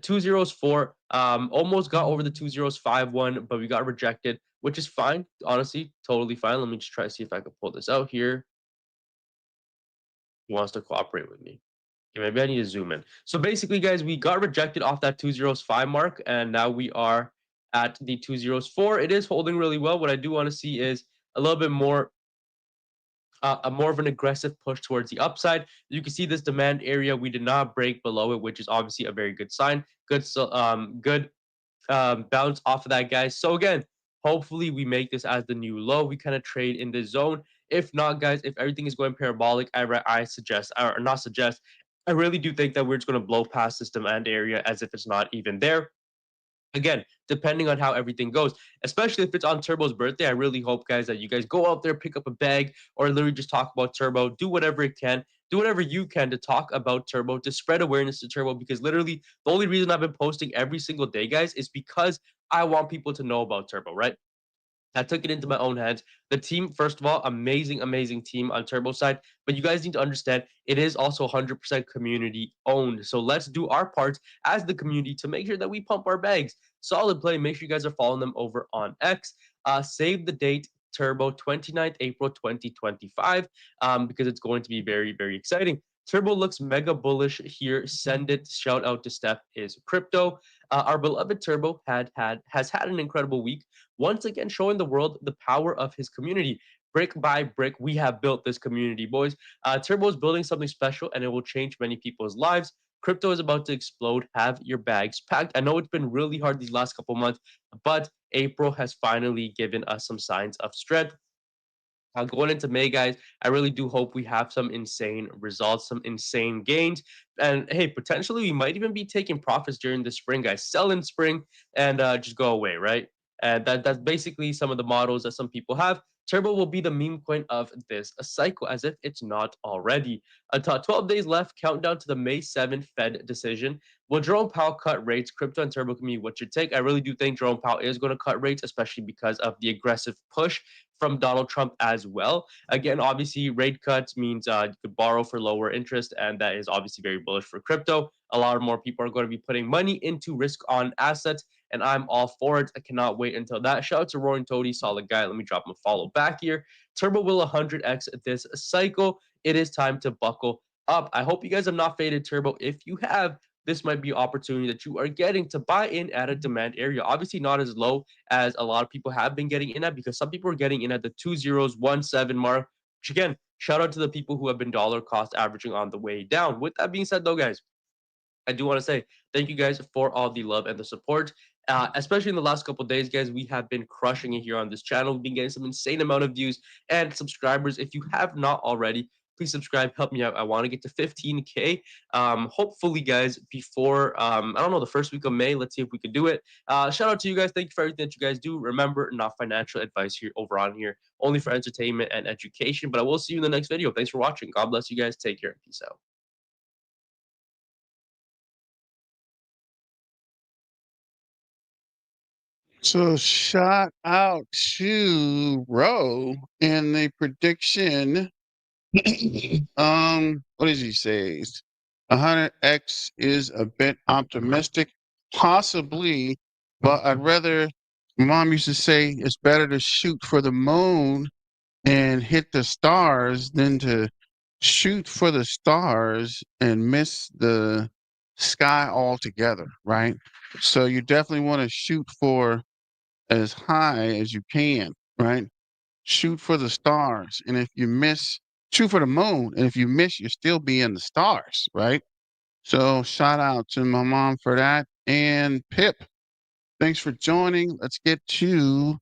204 almost got over the 2051, but we got rejected, which is fine. Honestly, totally fine. Let me just try to see if I can pull this out here. He wants to cooperate with me. Okay, maybe I need to zoom in. So basically, guys, we got rejected off that 205 mark, and now we are at the 204. It is holding really well. What I do want to see is a little bit more a more of an aggressive push towards the upside. You can see this demand area. We did not break below it, which is obviously a very good sign. Good bounce off of that, guys. So again, hopefully we make this as the new low. We kind of trade in this zone. If not, guys, if everything is going parabolic, I suggest, or not suggest, I really do think that we're just going to blow past this demand area as if it's not even there. Again, depending on how everything goes, especially if it's on Turbo's birthday, I really hope, guys, that you guys go out there, pick up a bag, or literally just talk about Turbo. Do whatever it can. Do whatever you can to talk about Turbo, to spread awareness to Turbo, because literally the only reason I've been posting every single day, guys, is because I want people to know about Turbo, right? I took it into my own hands. The team, first of all, amazing, amazing team on Turbo side. But you guys need to understand it is also 100% community owned. So let's do our part as the community to make sure that we pump our bags. Solid play. Make sure you guys are following them over on X. Save the date. Turbo 29th April 2025 because it's going to be very, very exciting. Turbo looks mega bullish here. Send it. Shout out to Steph is crypto. Our beloved Turbo has had an incredible week, once again showing the world the power of his community. Brick by brick, we have built this community, boys. Turbo is building something special, and it will change many people's lives. Crypto is about to explode. Have your bags packed. I know it's been really hard these last couple months, but April has finally given us some signs of strength. Going into May, guys, I really do hope we have some insane results, some insane gains. And hey, potentially we might even be taking profits during the spring, guys. Sell in spring and just go away, right? And that's basically some of the models that some people have. Turbo will be the meme coin of this cycle, as if it's not already. 12 days left, countdown to the May 7th Fed decision. Will Jerome Powell cut rates? Crypto and Turbo can be what you take. I really do think Jerome Powell is going to cut rates, especially because of the aggressive push from Donald Trump as well. Again, obviously, rate cuts means you could borrow for lower interest, and that is obviously very bullish for crypto. A lot more people are going to be putting money into risk on assets, and I'm all for it. I cannot wait until that. Shout out to Roaring Toady, solid guy. Let me drop him a follow back here. Turbo will 100x this cycle. It is time to buckle up. I hope you guys have not faded Turbo. If you have, this might be an opportunity that you are getting to buy in at a demand area. Obviously, not as low as a lot of people have been getting in at, because some people are getting in at the 2017 mark. Which again, shout out to the people who have been dollar cost averaging on the way down. With that being said, though, guys, I do want to say thank you guys for all the love and the support. Especially in the last couple of days, guys, we have been crushing it here on this channel. We've been getting some insane amount of views and subscribers. If you have not already, please subscribe, help me out. I want to get to 15K. Hopefully, guys, before I don't know, the first week of May. Let's see if we can do it. Shout out to you guys. Thank you for everything that you guys do. Remember, not financial advice here over on here, only for entertainment and education. But I will see you in the next video. Thanks for watching. God bless you guys. Take care and peace out. So shout out to Ro in the prediction. What does he say? 100x is a bit optimistic, possibly, but I'd rather. Mom used to say it's better to shoot for the moon and hit the stars than to shoot for the stars and miss the sky altogether, right? So you definitely want to shoot for as high as you can, right? Shoot for the stars. And if you miss shoot for the moon. And if you miss, you'll still be in the stars, right? So shout out to my mom for that. And Pip, thanks for joining. Let's get to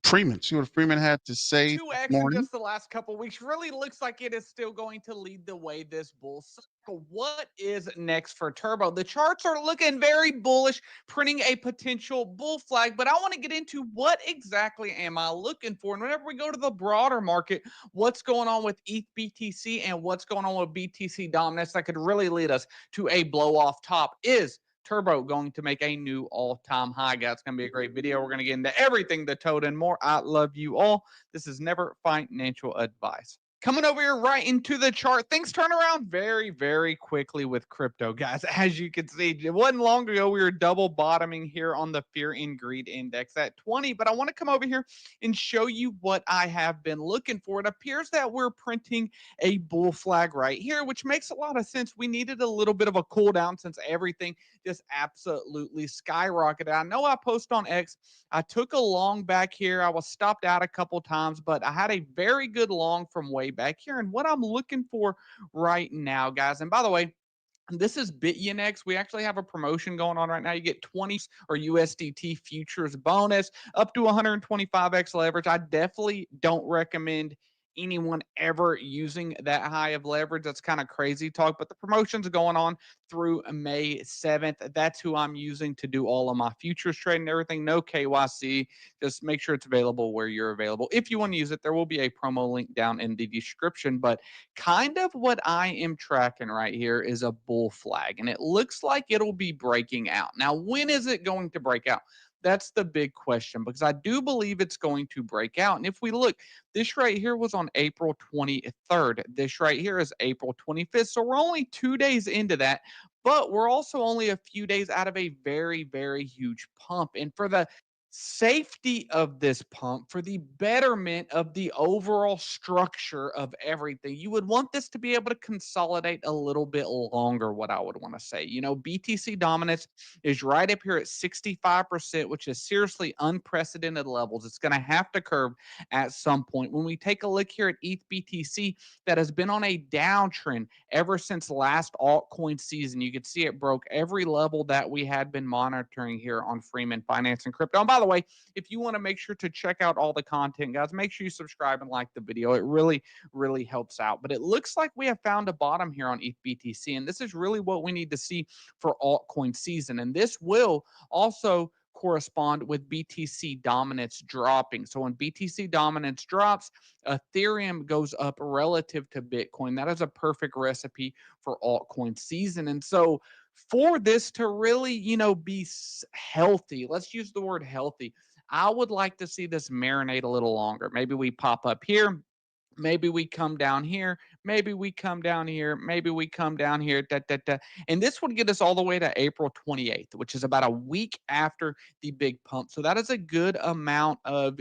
Freeman. See what Freeman had to say this 2x in morning. just the last couple weeks. Really looks like it is still going to lead the way this bull cycle. What is next for Turbo? The charts are looking very bullish, printing a potential bull flag, but I want to get into what exactly am I looking for. And whenever we go to the broader market, what's going on with ETH BTC and what's going on with BTC dominance that could really lead us to a blow off top is Turbo going to make a new all-time high, guys. It's going to be a great video. We're going to get into everything, the toad and more. I love you all. This is never financial advice. Coming over here right into the chart, things turn around very, very quickly with crypto, guys. As you can see, it wasn't long ago we were double bottoming here on the Fear and Greed Index at 20, but I want to come over here and show you what I have been looking for. It appears that we're printing a bull flag right here, which makes a lot of sense. We needed a little bit of a cool down since everything just absolutely skyrocketed. I know I post on X. I took a long back here. I was stopped out a couple times, but I had a very good long from way back here. And what I'm looking for right now, guys, and by the way, this is BitUnix. We actually have a promotion going on right now. You get 20 or USDT futures bonus up to 125x leverage. I definitely don't recommend anyone ever using that high of leverage. That's kind of crazy talk, but the promotion's going on through May 7th. That's who I'm using to do all of my futures trading and everything. No KYC. Just make sure it's available where you're available. If you want to use it, there will be a promo link down in the description. But kind of what I am tracking right here is a bull flag, and it looks like it'll be breaking out. Now, when is it going to break out? That's the big question, because I do believe it's going to break out. And if we look, this right here was on April 23rd. This right here is April 25th. So we're only 2 days into that, but we're also only a few days out of a very, very huge pump. And for the safety of this pump, for the betterment of the overall structure of everything, you would want this to be able to consolidate a little bit longer. What I would want to say, BTC dominance is right up here at 65%, which is seriously unprecedented levels. It's going to have to curve at some point. When we take a look here at ETH BTC, that has been on a downtrend ever since last altcoin season. You can see it broke every level that we had been monitoring here on Freeman Finance and Crypto. And by the way, if you want to make sure to check out all the content, guys, make sure you subscribe and like the video. It really, really helps out. But it looks like we have found a bottom here on ETH BTC, and this is really what we need to see for altcoin season. And this will also correspond with BTC dominance dropping. So when BTC dominance drops, Ethereum goes up relative to Bitcoin. That is a perfect recipe for altcoin season. And so for this to really, be healthy, let's use the word healthy, I would like to see this marinate a little longer. Maybe we pop up here. Maybe we come down here. Maybe we come down here. Maybe we come down here. Da, da, da. And this would get us all the way to April 28th, which is about a week after the big pump. So that is a good amount of,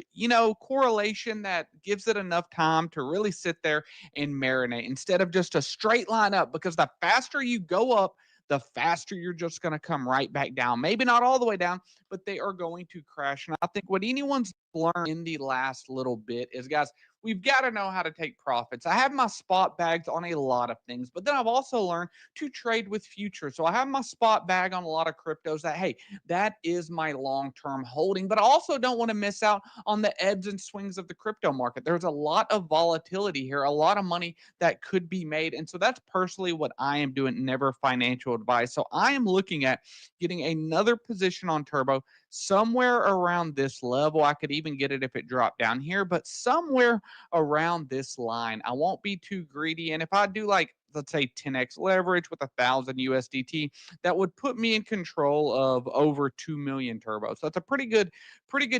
correlation that gives it enough time to really sit there and marinate instead of just a straight line up, because the faster you go up, the faster you're just going to come right back down. Maybe not all the way down, but they are going to crash. And I think what anyone's learned in the last little bit is, guys, we've got to know how to take profits. I have my spot bags on a lot of things, but then I've also learned to trade with futures. So I have my spot bag on a lot of cryptos that, hey, that is my long-term holding, but I also don't want to miss out on the ebbs and swings of the crypto market. There's a lot of volatility here, a lot of money that could be made. And so that's personally what I am doing, never financial advice. So I am looking at getting another position on Turbo somewhere around this level. I could even get it if it dropped down here, but somewhere around this line. I won't be too greedy. And if I do, like, let's say 10x leverage with 1,000 USDT, that would put me in control of over 2 million turbos. So that's a pretty good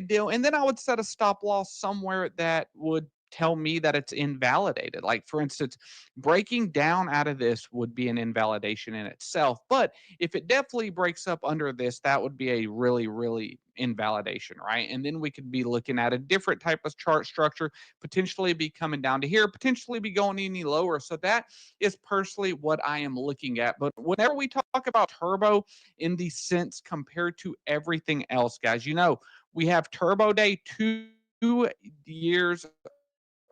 deal. And then I would set a stop loss somewhere that would tell me that it's invalidated. Like, for instance, breaking down out of this would be an invalidation in itself. But if it definitely breaks up under this, that would be a really, really invalidation, right? And then we could be looking at a different type of chart structure, potentially be coming down to here, potentially be going any lower. So that is personally what I am looking at. But whenever we talk about Turbo in the sense compared to everything else, guys, we have Turbo Day 2 years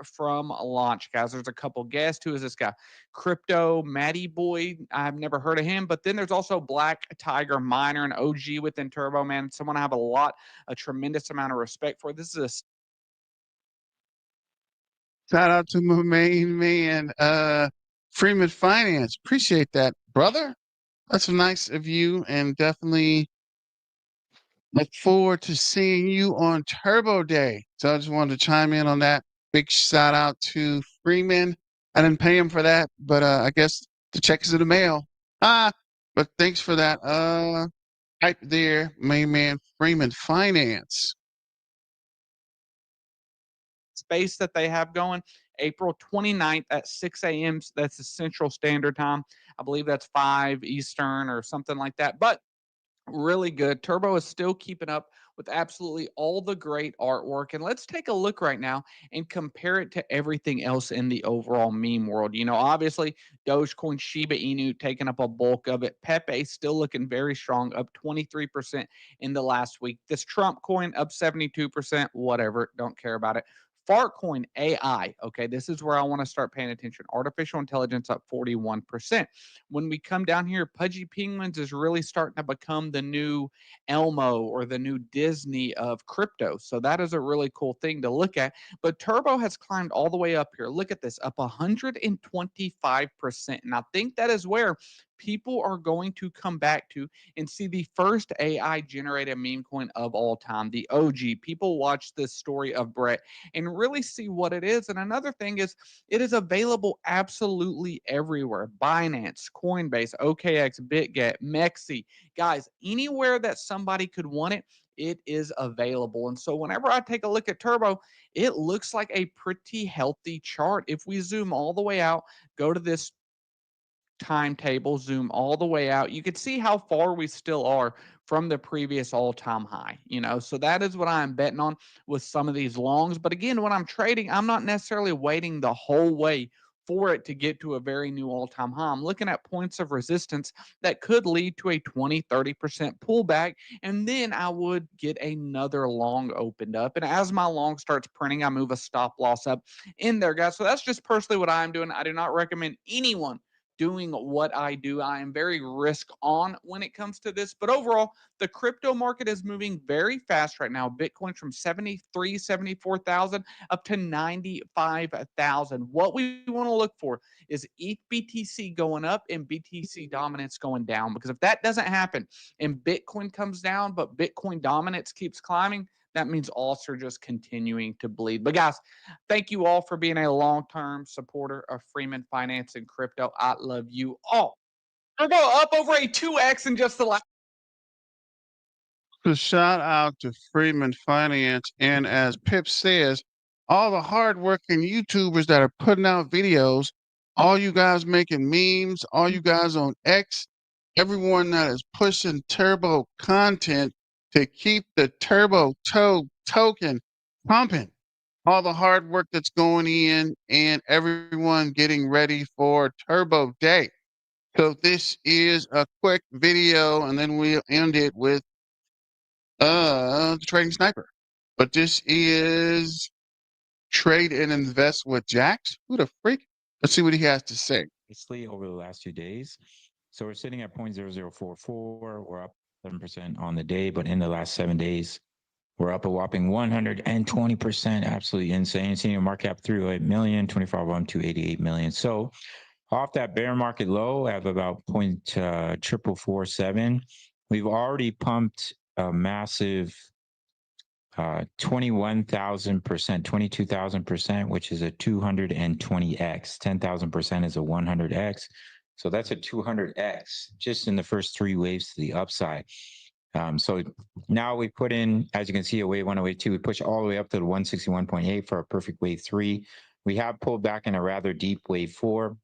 from launch, guys. There's a couple guests. Who is this guy? Crypto Matty Boy. I've never heard of him. But then there's also Black Tiger Miner, an OG within Turbo, man. Someone I have a tremendous amount of respect for. This is Shout out to my main man, Freeman Finance. Appreciate that, brother. That's nice of you, and definitely look forward to seeing you on Turbo Day. So I just wanted to chime in on that. Big shout out to Freeman. I didn't pay him for that, but I guess the check is in the mail. But thanks for that. Hype there, main man Freeman Finance. space that they have going. April 29th at 6 a.m. That's the Central Standard Time. I believe that's 5 Eastern or something like that. But really good. Turbo is still keeping up with absolutely all the great artwork. And let's take a look right now and compare it to everything else in the overall meme world. You know, obviously, Dogecoin, Shiba Inu taking up a bulk of it. Pepe still looking very strong, up 23% in the last week. This Trump coin up 72%, whatever, don't care about it. Fartcoin AI, okay, this is where I want to start paying attention. Artificial intelligence up 41%. When we come down here, Pudgy Penguins is really starting to become the new Elmo or the new Disney of crypto. So that is a really cool thing to look at. But Turbo has climbed all the way up here. Look at this, up 125%. And I think that is where people are going to come back to and see the first AI generated meme coin of all time, the OG. People watch this story of Brett and really see what it is. And another thing is, it is available absolutely everywhere. Binance, Coinbase, OKX, BitGet, Mexi. Guys, anywhere that somebody could want it, it is available. And so whenever I take a look at Turbo, it looks like a pretty healthy chart. If we zoom all the way out, go to this timetable, zoom all the way out, you can see how far we still are from the previous all-time high, you know. So that is what I'm betting on with some of these longs. But again, when I'm trading, I'm not necessarily waiting the whole way for it to get to a very new all-time high. I'm looking at points of resistance that could lead to a 20-30% pullback, and then I would get another long opened up. And as my long starts printing, I move a stop loss up in there, guys. So that's just personally what I'm doing. I do not recommend anyone doing what I do. I am very risk on when it comes to this. But overall, the crypto market is moving very fast right now. Bitcoin from 73, 74,000 up to 95,000. What we want to look for is ETH BTC going up and BTC dominance going down. Because if that doesn't happen and Bitcoin comes down, but Bitcoin dominance keeps climbing, that means alts are just continuing to bleed. But guys, thank you all for being a long-term supporter of Freeman Finance and Crypto. I love you all. We'll go up over a 2x in just the last. So shout out to Freeman Finance. And as Pip says, all the hardworking YouTubers that are putting out videos, all you guys making memes, all you guys on X, everyone that is pushing Turbo content to keep the Turbo token pumping. All the hard work that's going in and everyone getting ready for Turbo Day. So this is a quick video and then we'll end it with the trading sniper. But this is trade and invest with Jax. Who the freak? Let's see what he has to say. Over the last 2 days. So we're sitting at 0.0044. We're up 7% on the day, but in the last 7 days, we're up a whopping 120%. Absolutely insane. Senior market cap 308 million, 24 on 288 million. So off that bear market low at about 0.4447, we've already pumped a massive 21,000%, 22,000%, which is a 220x. 10,000% is a 100x. So that's a 200x just in the first 3 waves to the upside. So now we put in, as you can see, a wave 1, a wave 2. We push all the way up to the 161.8 for a perfect wave 3. We have pulled back in a rather deep wave 4.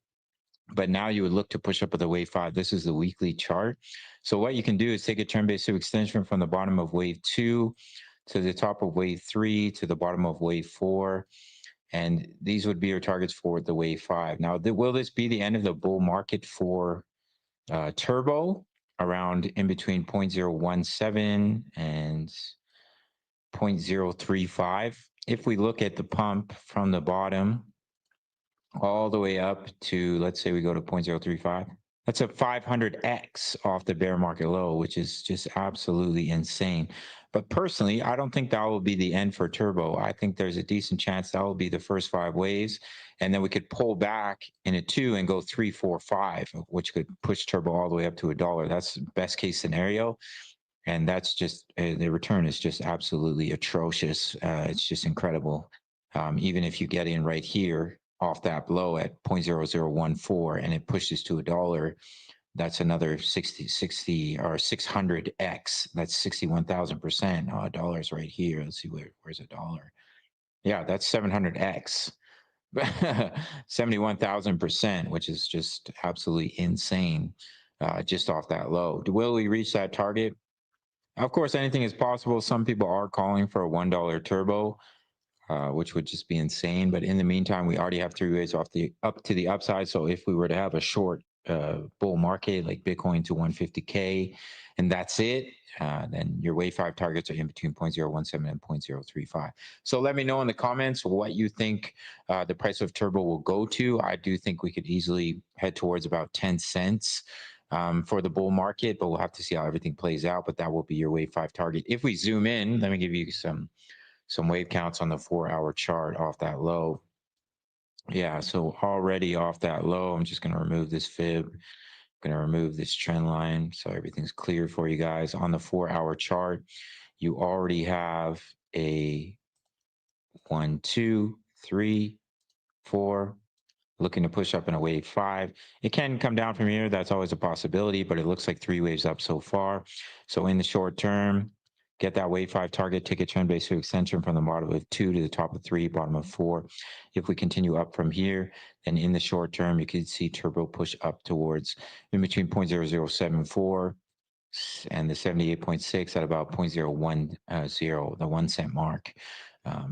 But now you would look to push up with a wave 5. This is the weekly chart. So what you can do is take a turn-based extension from the bottom of wave 2 to the top of wave 3 to the bottom of wave 4. And these would be your targets for the wave 5. Now, will this be the end of the bull market for Turbo? Around in between 0.017 and 0.035. if we look at the pump from the bottom all the way up to, let's say we go to 0.035, that's a 500x off the bear market low, which is just absolutely insane. But personally, I don't think that will be the end for Turbo. I think there's a decent chance that will be the first 5 waves, and then we could pull back in a 2 and go 3, 4, 5, which could push Turbo all the way up to $1. That's best case scenario. And that's just the return is just absolutely atrocious. It's just incredible. Even if you get in right here off that blow at 0.0014 and it pushes to $1, that's another 60 or 600x. That's 61,000% dollars right here. Let's see where's a dollar. Yeah, that's 700x. 71,000%, which is just absolutely insane. Just off that low. Will we reach that target? Of course, anything is possible. Some people are calling for a $1 turbo, which would just be insane. But in the meantime, we already have 3 waves up to the upside. So if we were to have a short bull market like Bitcoin to 150K, and that's it, then your wave 5 targets are in between 0.017 and 0.035. So let me know in the comments what you think the price of turbo will go to. I do think we could easily head towards about 10 cents. For the bull market, but we'll have to see how everything plays out. But that will be your wave 5 target. If we zoom in, let me give you some wave counts on the 4-hour chart off that low. Yeah, so already off that low, I'm just going to remove this fib. I'm going to remove this trend line so everything's clear for you guys. On the 4-hour chart, you already have a 1, 2, 3, 4, looking to push up in a wave 5. It can come down from here. That's always a possibility, but it looks like 3 waves up so far. So in the short term, get that wave 5 target, take a trend base extension from the bottom of 2 to the top of 3, bottom of 4. If we continue up from here, then in the short term, you could see turbo push up towards in between 0.0074 and the 78.6 at about 0.010, the 1 cent mark.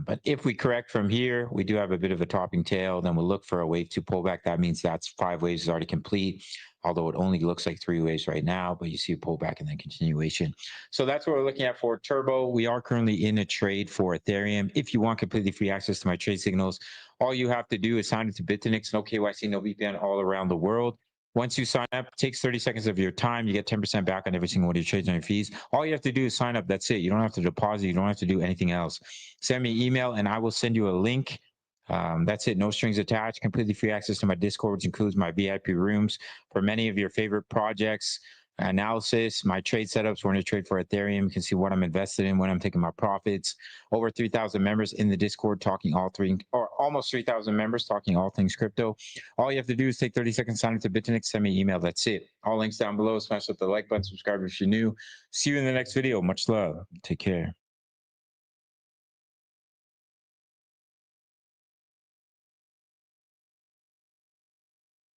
But if we correct from here, we do have a bit of a topping tail. Then we'll look for a wave 2 pullback. That means that's 5 waves is already complete, although it only looks like 3 waves right now, but you see a pullback and then continuation. So that's what we're looking at for Turbo. We are currently in a trade for Ethereum. If you want completely free access to my trade signals, all you have to do is sign into Bitfinex, no KYC, no VPN, all around the world. Once you sign up, it takes 30 seconds of your time. You get 10% back on every single one of your trades on your fees. All you have to do is sign up. That's it. You don't have to deposit. You don't have to do anything else. Send me an email and I will send you a link. That's it. No strings attached. Completely free access to my Discord, which includes my VIP rooms for many of your favorite projects, analysis, my trade setups. We're going to trade for Ethereum. You can see what I'm invested in, when I'm taking my profits. Over 3,000 members in the Discord talking almost 3,000 members talking all things crypto. All you have to do is take 30 seconds, sign up to Bitfinex, send me an email. That's it. All links down below. Smash up the like button, subscribe if you're new. See you in the next video. Much love. Take care.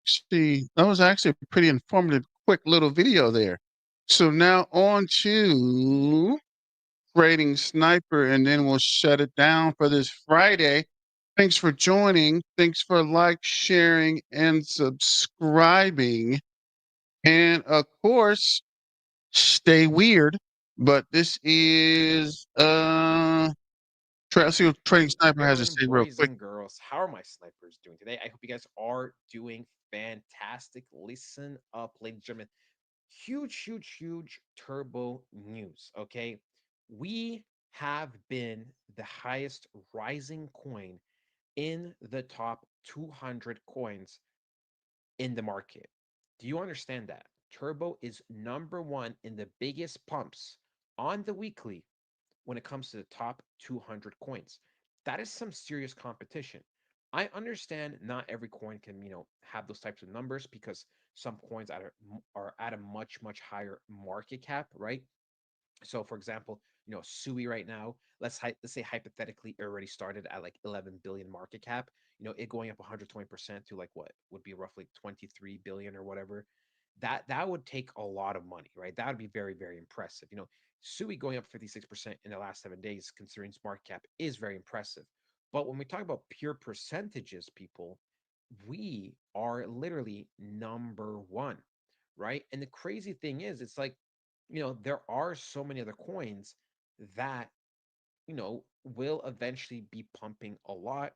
See, that was actually a pretty informative, quick little video there. So now on to Trading Sniper, and then we'll shut it down for this Friday. Thanks for joining. Thanks for sharing, and subscribing. And of course, stay weird. But this is let's see what Trading Sniper has to say real boys quick. and girls, how are my snipers doing today? I hope you guys are doing fantastic. Listen up, ladies and gentlemen. Huge turbo news. Okay, we have been the highest rising coin in the top 200 coins in the market. Do you understand that? Turbo is #1 in the biggest pumps on the weekly when it comes to the top 200 coins. That is some serious competition. I understand not every coin can, have those types of numbers because some coins are at a much higher market cap, right? So, for example, Sui right now, let's say hypothetically it already started at like 11 billion market cap. It going up 120% to like what would be roughly 23 billion or whatever. That would take a lot of money, right? That would be very impressive. Sui going up 56% in the last 7 days, considering its market cap, is very impressive. But when we talk about pure percentages, people, we are literally #1, right? And the crazy thing is, it's like, there are so many other coins that will eventually be pumping a lot.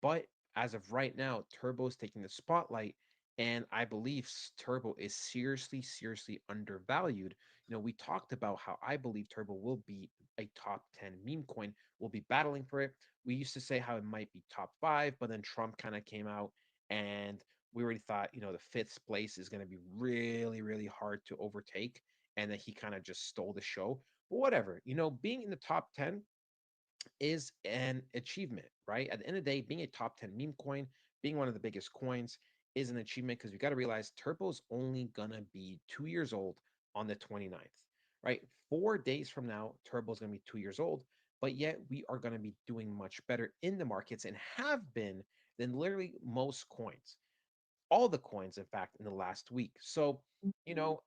But as of right now, Turbo is taking the spotlight. And I believe Turbo is seriously, seriously undervalued. We talked about how I believe Turbo will be a top 10 meme coin. We'll be battling for it. We used to say how it might be top five, but then Trump kind of came out and we already thought, the fifth place is going to be really, really hard to overtake. And then he kind of just stole the show. But whatever, being in the top 10 is an achievement, right? At the end of the day, being a top 10 meme coin, being one of the biggest coins is an achievement because you got to realize Turbo's only going to be 2 years old on the 29th, right? 4 days from now, Turbo's going to be 2 years old, but yet we are going to be doing much better in the markets and have been than literally most coins, all the coins, in fact, in the last week. So, you know,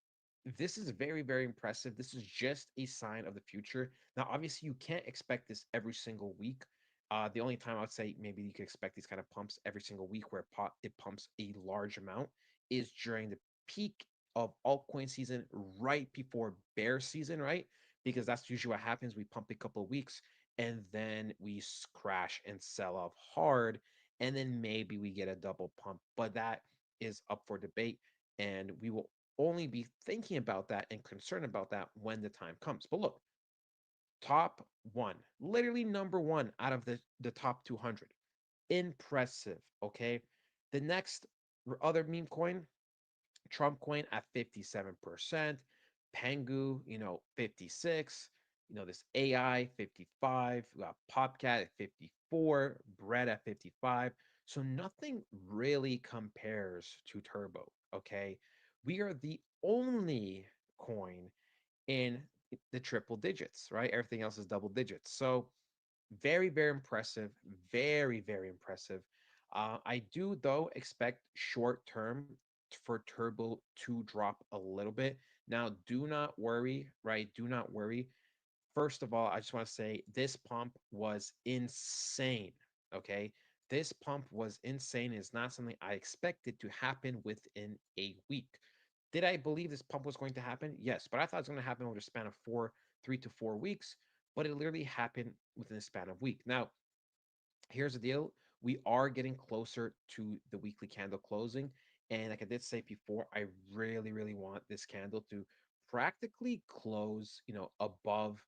this is very, very impressive. This is just a sign of the future. Now, obviously, you can't expect this every single week. The only time I would say maybe you can expect these kind of pumps every single week where it pumps a large amount is during the peak of altcoin season, right before bear season, right? Because that's usually what happens. We pump a couple of weeks and then we crash and sell off hard. And then maybe we get a double pump. But that is up for debate. And we will only be thinking about that and concerned about that when the time comes. But look, top one, literally number one out of the top 200. Impressive. Okay. The next other meme coin, Trump coin at 57%, Pengu, 56, this AI 55, we got Popcat at 54, Bread at 55. So nothing really compares to Turbo, okay? We are the only coin in the triple digits, right? Everything else is double digits. So very, very impressive. Very, very impressive. I do, though, expect short term for Turbo to drop a little bit. Now, do not worry, right? Do not worry. First of all, I just want to say this pump was insane. Okay. This pump was insane. It's not something I expected to happen within a week. Did I believe this pump was going to happen? Yes, but I thought it was going to happen over a span of 3 to 4 weeks, but it literally happened within a span of week. Now, here's the deal. We are getting closer to the weekly candle closing. And like I did say before, I really, really want this candle to practically close, above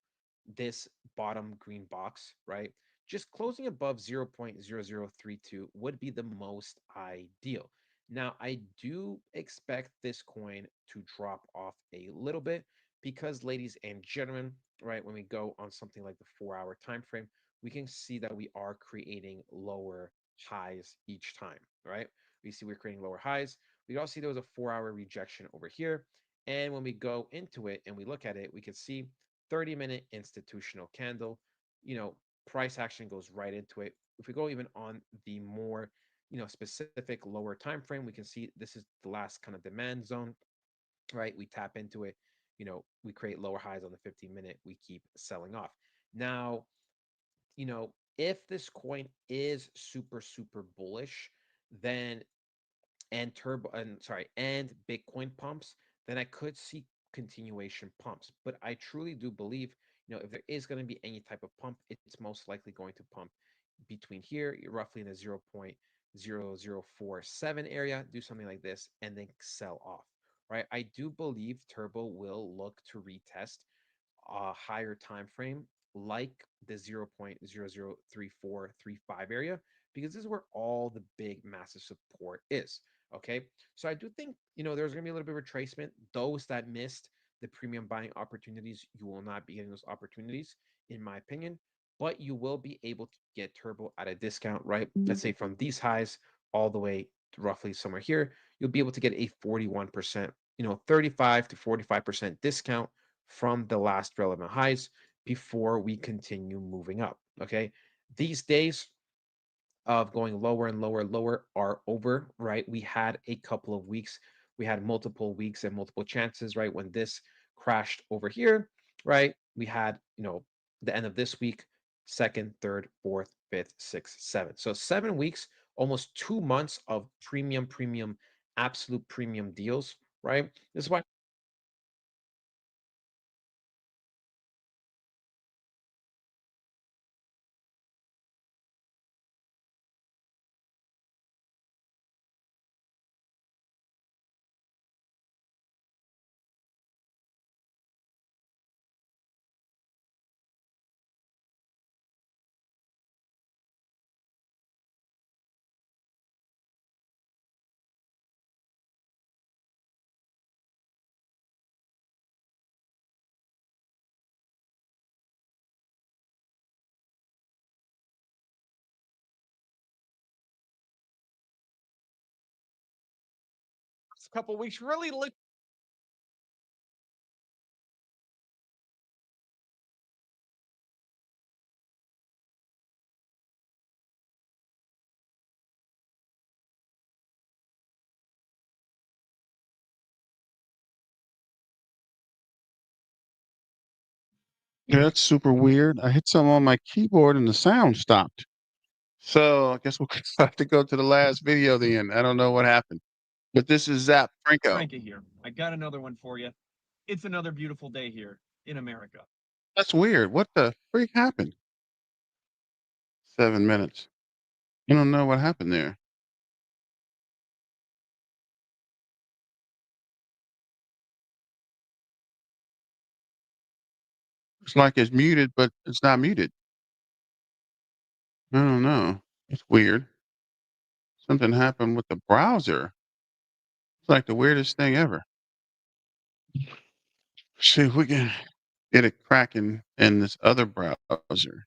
this bottom green box, right? Just closing above 0.0032 would be the most ideal. Now, I do expect this coin to drop off a little bit because, ladies and gentlemen, right, when we go on something like the 4 hour time frame, we can see that we are creating lower highs each time, right? We see we're creating lower highs. We also see there was a 4 hour rejection over here. And when we go into it and we look at it, we can see 30-minute institutional candle, price action goes right into it. If we go even on the more, specific lower time frame, we can see this is the last kind of demand zone, right? We tap into it, we create lower highs on the 15-minute, we keep selling off. Now, if this coin is super, super bullish, then and Bitcoin pumps, then I could see continuation pumps. But I truly do believe, if there is going to be any type of pump, it's most likely going to pump between here, roughly in the 0.0047 area, do something like this, and then sell off. Right. I do believe Turbo will look to retest a higher time frame like the 0.003435 area, because this is where all the big massive support is. Okay. So I do think, there's going to be a little bit of retracement. Those that missed the premium buying opportunities, you will not be getting those opportunities, in my opinion, but you will be able to get Turbo at a discount, right? Let's say from these highs all the way to roughly somewhere here, you'll be able to get a 41%, 35 to 45% discount from the last relevant highs before we continue moving up. Okay. These days of going lower and lower and lower are over, right? We had a couple of weeks, we had multiple weeks and multiple chances, right? When this crashed over here, right? We had, the end of this week, second, third, fourth, fifth, sixth, seventh. So 7 weeks, almost 2 months of premium, absolute premium deals, right? This is why couple weeks really look. Yeah, that's super weird. I hit something on my keyboard and the sound stopped. So I guess we'll have to go to the last video then. I don't know what happened. But this is Zap Franco. Frankie here. I got another one for you. It's another beautiful day here in America. That's weird. What the freak happened? 7 minutes. I don't know what happened there. It's like it's muted, but it's not muted. I don't know. It's weird. Something happened with the browser. It's like the weirdest thing ever. See if we can get it cracking in this other browser.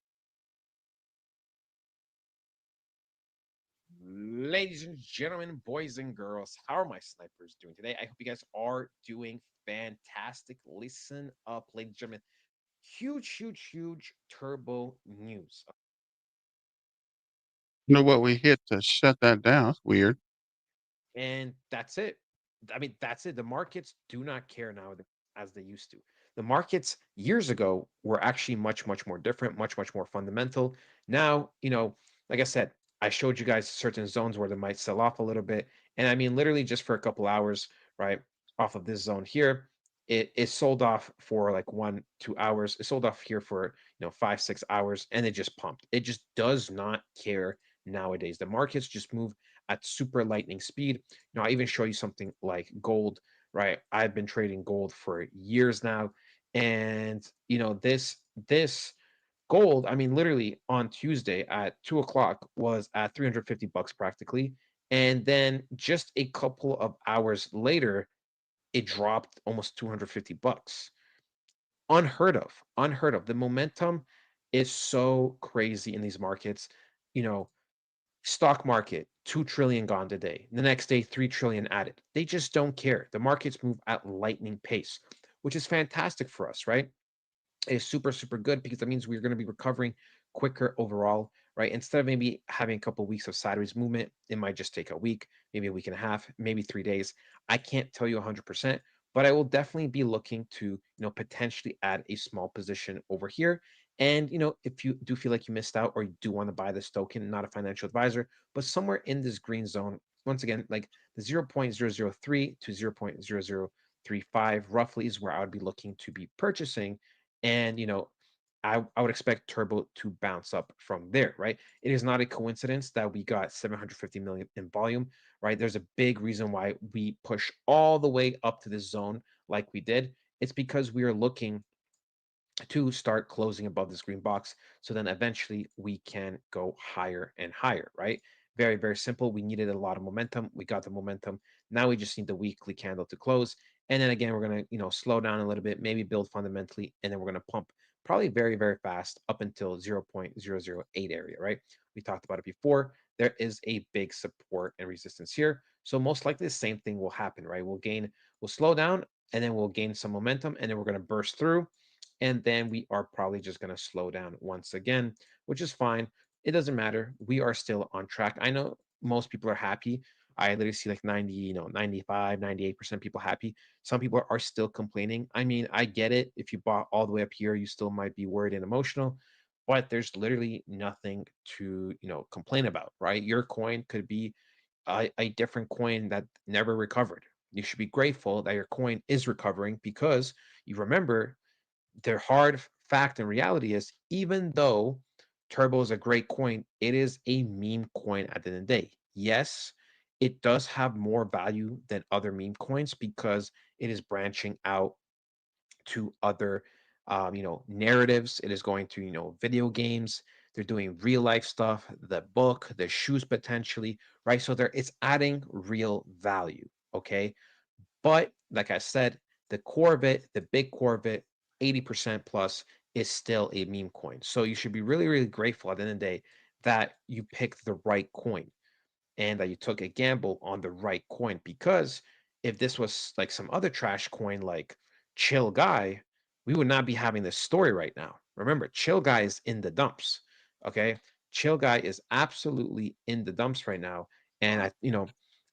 Ladies and gentlemen, boys and girls, how are my snipers doing today? I hope you guys are doing fantastic. Listen up, ladies and gentlemen. Huge turbo news. You know what we hit to shut that down? It's weird. And that's it. I mean, that's it. The markets do not care now as they used to. The markets years ago were actually much more different, much more fundamental. Now, like I said, I showed you guys certain zones where they might sell off a little bit. And I mean, literally just for a couple hours, right, off of this zone here, it sold off for like 1-2 hours. It sold off here for 5-6 hours, and it just pumped. It just does not care nowadays. The markets just move at super lightning speed. I even show you something like gold, right? I've been trading gold for years now, and this gold, I mean, literally on Tuesday at 2 o'clock was at $350 practically, and then just a couple of hours later, it dropped almost $250. Unheard of. The momentum is so crazy in these markets. You know, Stock market, 2 trillion gone today. The next day, 3 trillion added. They just don't care. The markets move at lightning pace, which is fantastic for us, right? Is super good because that means we're going to be recovering quicker overall, right? Instead of maybe having a couple of weeks of sideways movement, it might just take a week, maybe a week and a half, maybe 3 days. I can't tell you 100%, but I will definitely be looking to potentially add a small position over here. And if you do feel like you missed out or you do want to buy this token, not a financial advisor, but somewhere in this green zone, once again, like the 0.003 to 0.0035 roughly is where I would be looking to be purchasing. And I would expect Turbo to bounce up from there, right? It is not a coincidence that we got 750 million in volume, right? There's a big reason why we push all the way up to this zone like we did. It's because we are looking to start closing above this green box. So then eventually we can go higher and higher, right? Very simple. We needed a lot of momentum. We got the momentum. Now we just need the weekly candle to close. And then again, we're going to, slow down a little bit, maybe build fundamentally, and then we're going to pump probably very fast up until 0.008 area, right? We talked about it before. There is a big support and resistance here. So most likely the same thing will happen, right? We'll slow down, and then we'll gain some momentum, and then we're going to burst through, and then we are probably just going to slow down once again, which is fine. It doesn't matter. We are still on track. I know most people are happy. I literally see like 90, 95, 98% people happy. Some people are still complaining. I mean, I get it. If you bought all the way up here, you still might be worried and emotional, but there's literally nothing to, complain about, right? Your coin could be a different coin that never recovered. You should be grateful that your coin is recovering, because you remember their hard fact and reality is, even though Turbo is a great coin, it is a meme coin at the end of the day. Yes, it does have more value than other meme coins because it is branching out to other narratives. It is going to video games. They're doing real life stuff, the book, the shoes potentially, right? So it's adding real value. Okay, but like I said, the core of it, the big core of it, 80% plus, is still a meme coin. So you should be really grateful at the end of the day that you picked the right coin and that you took a gamble on the right coin, because if this was like some other trash coin like Chill Guy, we would not be having this story right now. Remember, Chill Guy is in the dumps. Okay. Chill Guy is absolutely in the dumps right now. And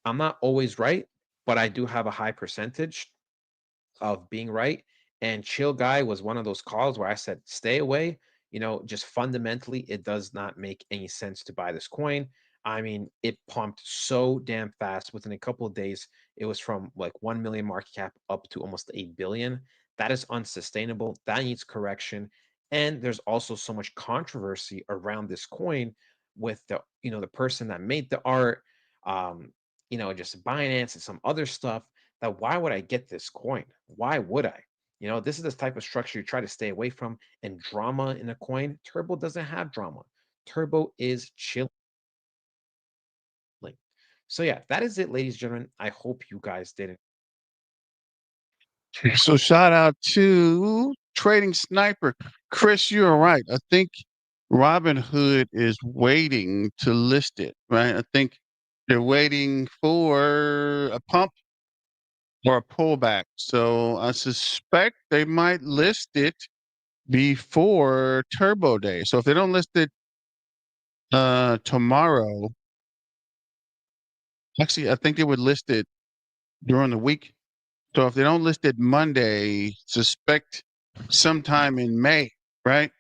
I'm not always right, but I do have a high percentage of being right. And Chill Guy was one of those calls where I said, stay away. Just fundamentally, it does not make any sense to buy this coin. I mean, it pumped so damn fast within a couple of days. It was from like 1 million market cap up to almost 8 billion. That is unsustainable. That needs correction. And there's also so much controversy around this coin with the person that made the art, just Binance and some other stuff. That why would I get this coin? Why would I? This is the type of structure you try to stay away from. And drama in a coin, Turbo doesn't have drama. Turbo is chilling. So yeah, that is it, ladies and gentlemen. I hope you guys did it. So shout out to Trading Sniper. Chris, you're right. I think Robinhood is waiting to list it, right? I think they're waiting for a pump or a pullback. So I suspect they might list it before Turbo Day. So if they don't list it tomorrow, actually I think they would list it during the week. So if they don't list it Monday, suspect sometime in May, right?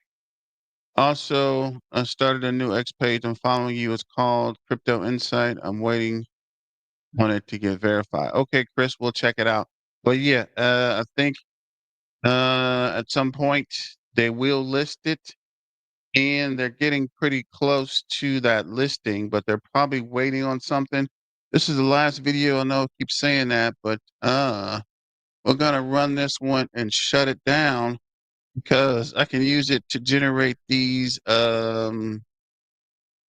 Also, I started a new X page. I'm following you. It's called Crypto Insight. I'm waiting on it to get verified. Okay, Chris, we'll check it out. But yeah, I think at some point they will list it, and they're getting pretty close to that listing, but they're probably waiting on something. This is the last video. I know I keep saying that, but we're gonna run this one and shut it down because I can use it to generate these what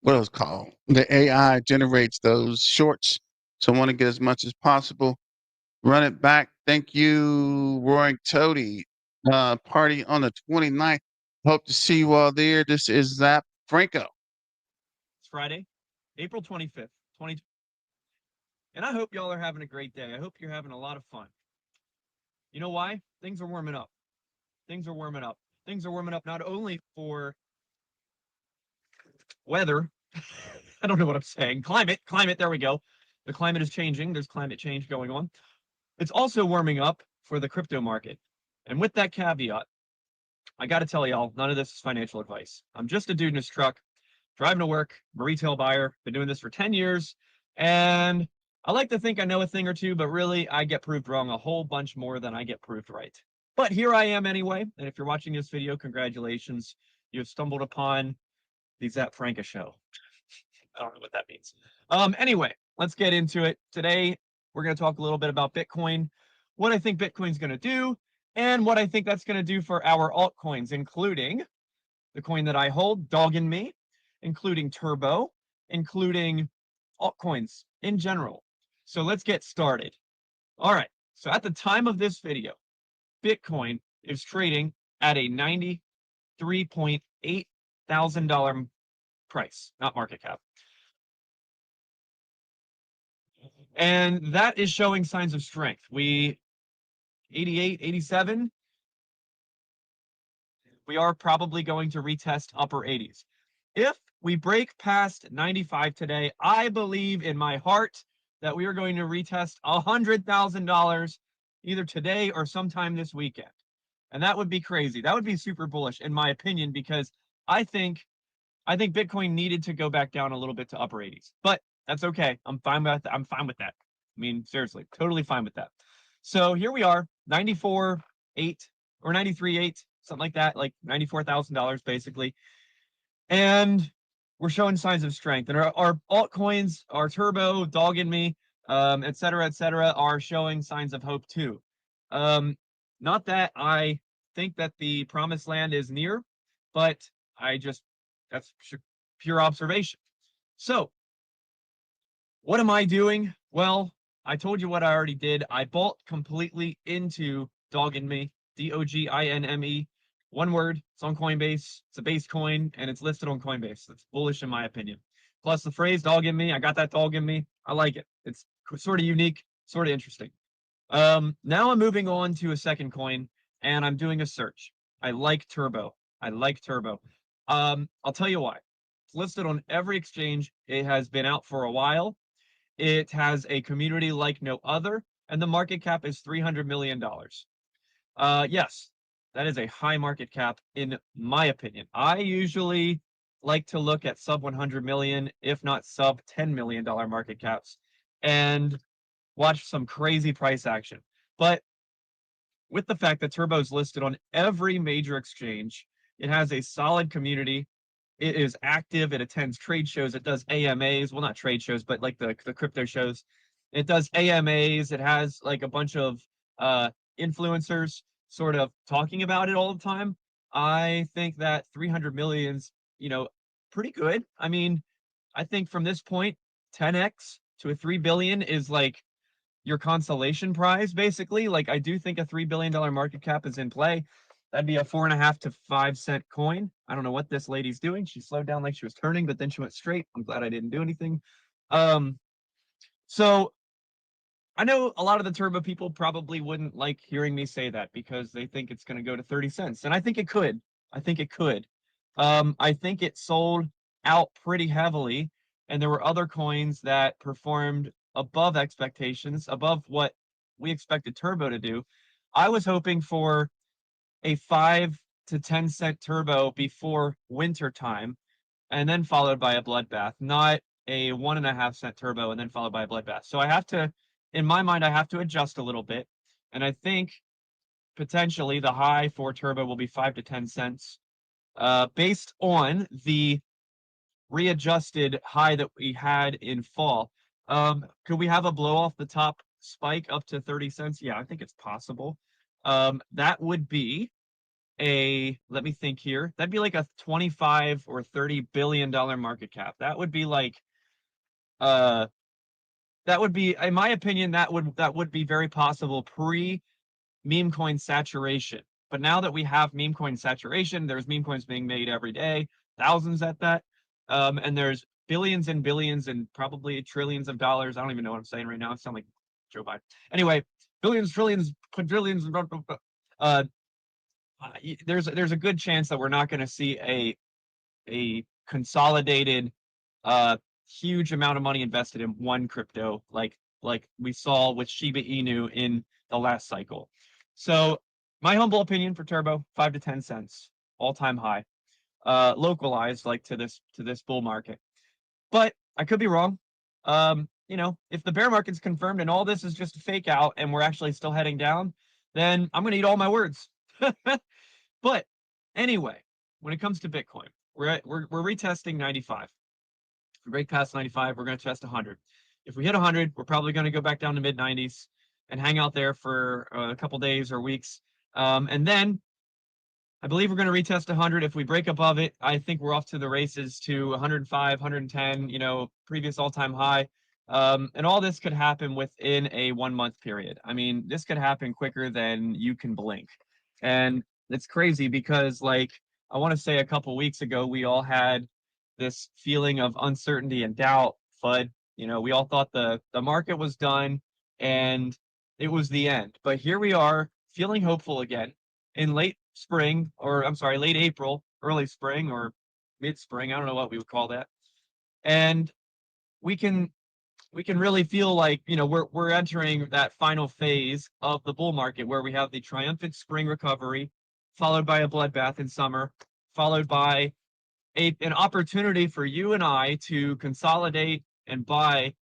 was called the AI generates those shorts. So I want to get as much as possible. Run it back. Thank you, Roaring Toady. Party on the 29th. Hope to see you all there. This is Zap Franco. It's Friday, April 25th, 2020. And I hope y'all are having a great day. I hope you're having a lot of fun. You know why? Things are warming up. Things are warming up. Things are warming up not only for weather. I don't know what I'm saying. Climate, there we go. The climate is changing. There's climate change going on. It's also warming up for the crypto market. And with that caveat, I got to tell y'all, none of this is financial advice. I'm just a dude in his truck, driving to work. I'm a retail buyer. Been doing this for 10 years. And I like to think I know a thing or two, but really, I get proved wrong a whole bunch more than I get proved right. But here I am anyway. And if you're watching this video, congratulations. You have stumbled upon the Zap Franca show. I don't know what that means. Anyway, let's get into it. Today, we're going to talk a little bit about Bitcoin, what I think Bitcoin's going to do, and what I think that's going to do for our altcoins, including the coin that I hold, Doggin Me, including Turbo, including altcoins in general. So let's get started. All right. So at the time of this video, Bitcoin is trading at a $93.8 thousand price, not market cap. And that is showing signs of strength. 88, 87, we are probably going to retest upper 80s. If we break past 95 today, I believe in my heart that we are going to retest $100,000 either today or sometime this weekend. And that would be crazy. That would be super bullish in my opinion, because I think Bitcoin needed to go back down a little bit to upper 80s. But that's okay. I'm fine with that. I mean, seriously, totally fine with that. So here we are, 94.8 or 93.8, something like that, like $94,000 basically. And we're showing signs of strength. And our altcoins, our Turbo, Doggin Me, et cetera, are showing signs of hope too. Not that I think that the promised land is near, but that's pure observation. So what am I doing? Well, I told you what I already did. I bought completely into Doggin Me, Dogginme. One word. It's on Coinbase. It's a base coin, and it's listed on Coinbase. It's bullish in my opinion. Plus the phrase Doggin Me. I got that Doggin Me. I like it. It's sort of unique, sort of interesting. Now I'm moving on to a second coin, and I'm doing a search. I like Turbo. I like Turbo. I'll tell you why. It's listed on every exchange. It has been out for a while. It has a community like no other, and the market cap is $300 million. Yes, that is a high market cap in my opinion. I usually like to look at sub 100 million, if not sub $10 million market caps, and watch some crazy price action. But with the fact that Turbo is listed on every major exchange, it has a solid community. It is active. It attends trade shows. It does AMAs. Well, not trade shows, but like the crypto shows. It does AMAs. It has like a bunch of influencers sort of talking about it all the time. I think that 300 million's, pretty good. I mean, I think from this point, 10x to a 3 billion is like your consolation prize, basically. Like, I do think a $3 billion market cap is in play. That'd be a 4.5 to 5 cent coin. I don't know what this lady's doing. She slowed down like she was turning, but then she went straight. I'm glad I didn't do anything. So I know a lot of the Turbo people probably wouldn't like hearing me say that because they think it's going to go to 30 cents. And I think it could. I think it could. I think it sold out pretty heavily, and there were other coins that performed above expectations, above what we expected Turbo to do. I was hoping for a 5 to 10 cent Turbo before winter time, and then followed by a bloodbath, not a 1.5 cent Turbo and then followed by a bloodbath. So I have to, in my mind, I have to adjust a little bit. And I think potentially the high for Turbo will be 5 to 10 cents, based on the readjusted high that we had in fall. Could we have a blow off the top spike up to 30 cents? Yeah, I think it's possible. That would be let me think here. That'd be like a 25 or 30 billion dollar market cap. That would be like that would be, in my opinion, that would be very possible pre meme coin saturation. But now that we have meme coin saturation, there's meme coins being made every day, thousands at that. And there's billions and billions and probably trillions of dollars. I don't even know what I'm saying right now. I sound like Joe Biden. Anyway, billions, trillions, quadrillions. There's a good chance that we're not going to see a consolidated huge amount of money invested in one crypto like we saw with Shiba Inu in the last cycle. So my humble opinion for Turbo, 5 to 10 cents, all-time high, localized like to this bull market. But I could be wrong. If the bear market's confirmed and all this is just a fake out and we're actually still heading down, then I'm going to eat all my words. But anyway, when it comes to Bitcoin, we're retesting 95. If we break past 95, we're going to test 100. If we hit 100, we're probably going to go back down to mid 90s and hang out there for a couple days or weeks. And then I believe we're going to retest 100. If we break above it, I think we're off to the races to 105, 110, previous all-time high. And all this could happen within a 1 month period. I mean, this could happen quicker than you can blink. And it's crazy because, like, I want to say a couple weeks ago, we all had this feeling of uncertainty and doubt, FUD. We all thought the market was done and it was the end. But here we are feeling hopeful again in late spring, or I'm sorry, late April, early spring or mid spring. I don't know what we would call that. And we can really feel like, we're entering that final phase of the bull market where we have the triumphant spring recovery, followed by a bloodbath in summer, followed by an opportunity for you and I to consolidate and buy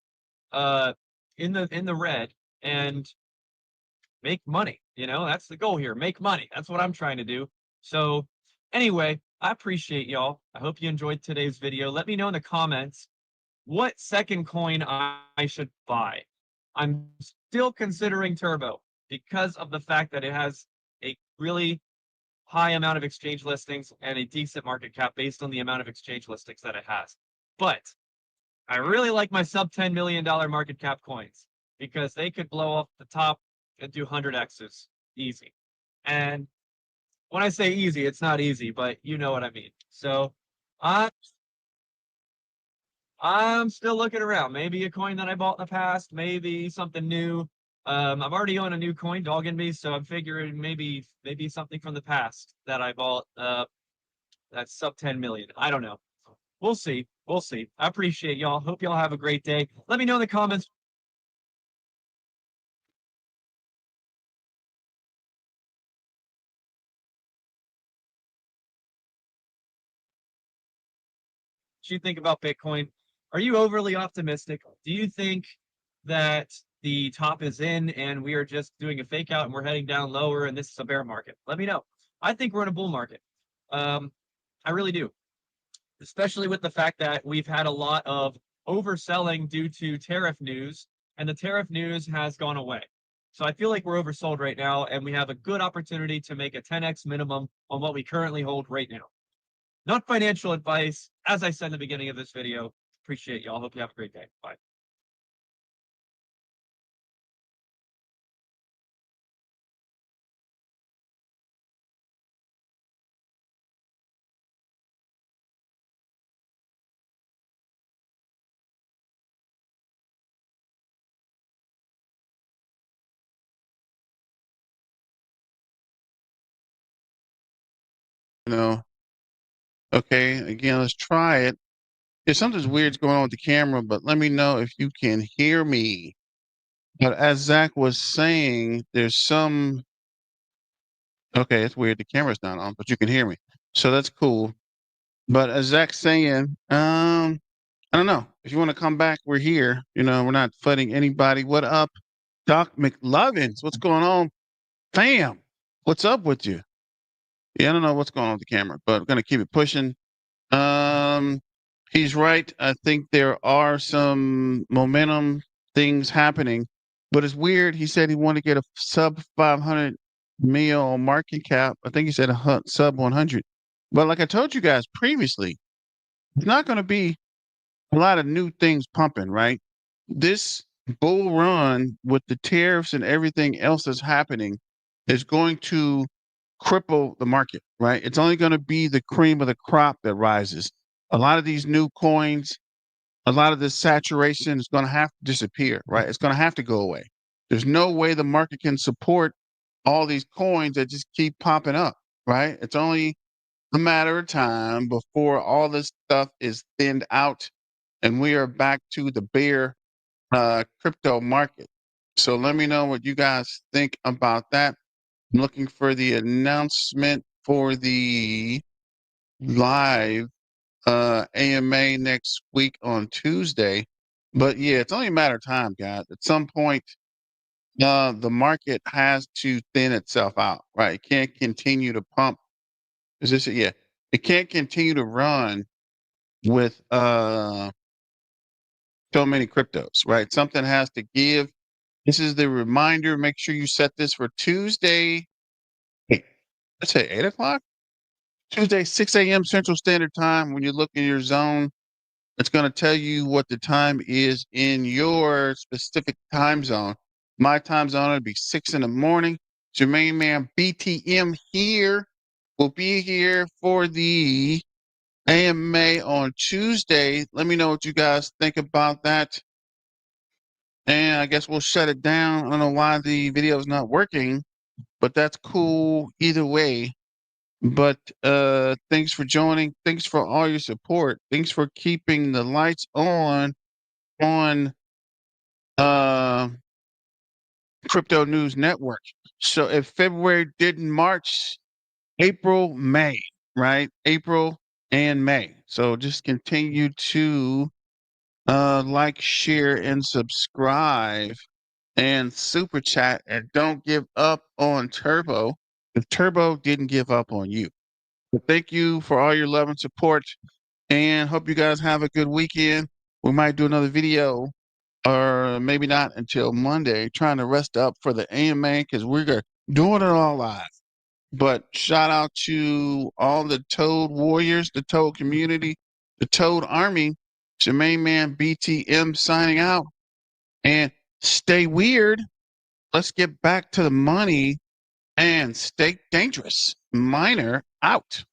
in the red and make money. That's the goal here. Make money. That's what I'm trying to do. So anyway, I appreciate y'all. I hope you enjoyed today's video. Let me know in the comments what second coin I should buy. I'm still considering Turbo because of the fact that it has a really high amount of exchange listings and a decent market cap based on the amount of exchange listings that it has. But I really like my sub $10 million market cap coins because they could blow off the top and do 100x's easy. And when I say easy, it's not easy, but you know what I mean. So I'm still looking around. Maybe a coin that I bought in the past, maybe something new. I've already owned a new coin, dogging me, so I'm figuring maybe something from the past that I bought. That's sub 10 million. I don't know. We'll see. We'll see. I appreciate y'all. Hope y'all have a great day. Let me know in the comments. What you think about Bitcoin? Are you overly optimistic? Do you think that the top is in and we are just doing a fake out and we're heading down lower and this is a bear market? Let me know. I think we're in a bull market. I really do, especially with the fact that we've had a lot of overselling due to tariff news, and the tariff news has gone away. So I feel like we're oversold right now, and we have a good opportunity to make a 10x minimum on what we currently hold right now. Not financial advice, as I said in the beginning of this video. Appreciate y'all. Hope you have a great day. Bye. You know, okay, again, let's try it. If something's weird's going on with the camera, but let me know if you can hear me. But as Zach was saying, there's some. Okay, it's weird. The camera's not on, but you can hear me, so that's cool. But as Zach's saying, I don't know. If you want to come back, we're here. You know, we're not fighting anybody. What up, Doc McLovins? What's going on, fam? What's up with you? Yeah, I don't know what's going on with the camera, but I'm gonna keep it pushing. Um, he's right. I think there are some momentum things happening, but it's weird. He said he wanted to get a sub 500 mil market cap. I think he said sub 100. But like I told you guys previously, it's not going to be a lot of new things pumping, right? This bull run with the tariffs and everything else that's happening is going to cripple the market, right? It's only going to be the cream of the crop that rises. A lot of these new coins, a lot of this saturation is going to have to disappear, right? It's going to have to go away. There's no way the market can support all these coins that just keep popping up, right? It's only a matter of time before all this stuff is thinned out and we are back to the bear crypto market. So let me know what you guys think about that. I'm looking for the announcement for the live AMA next week on Tuesday. But yeah, it's only a matter of time, guys. At some point, the market has to thin itself out, right? It can't continue to pump. Is this it? Yeah. It can't continue to run with so many cryptos, right? Something has to give. This is the reminder. Make sure you set this for Tuesday. Hey, let's say 8 o'clock. Tuesday, 6 a.m. Central Standard Time. When you look in your zone, it's going to tell you what the time is in your specific time zone. My time zone would be 6 in the morning. It's your main man, BTM here. We'll be here for the AMA on Tuesday. Let me know what you guys think about that. And I guess we'll shut it down. I don't know why the video is not working, but that's cool either way. But thanks for joining. Thanks for all your support. Thanks for keeping the lights on Crypto News Network. So if February didn't March, April, May, right? April and May. So just continue to like, share, and subscribe and super chat, and don't give up on Turbo. If Turbo didn't give up on you. But thank you for all your love and support, and hope you guys have a good weekend. We might do another video, or maybe not until Monday, trying to rest up for the AMA because we're doing it all live. But shout out to all the Toad warriors, the Toad community, the Toad army. It's your main man BTM signing out, and stay weird. Let's get back to the money and stay dangerous. Miner out.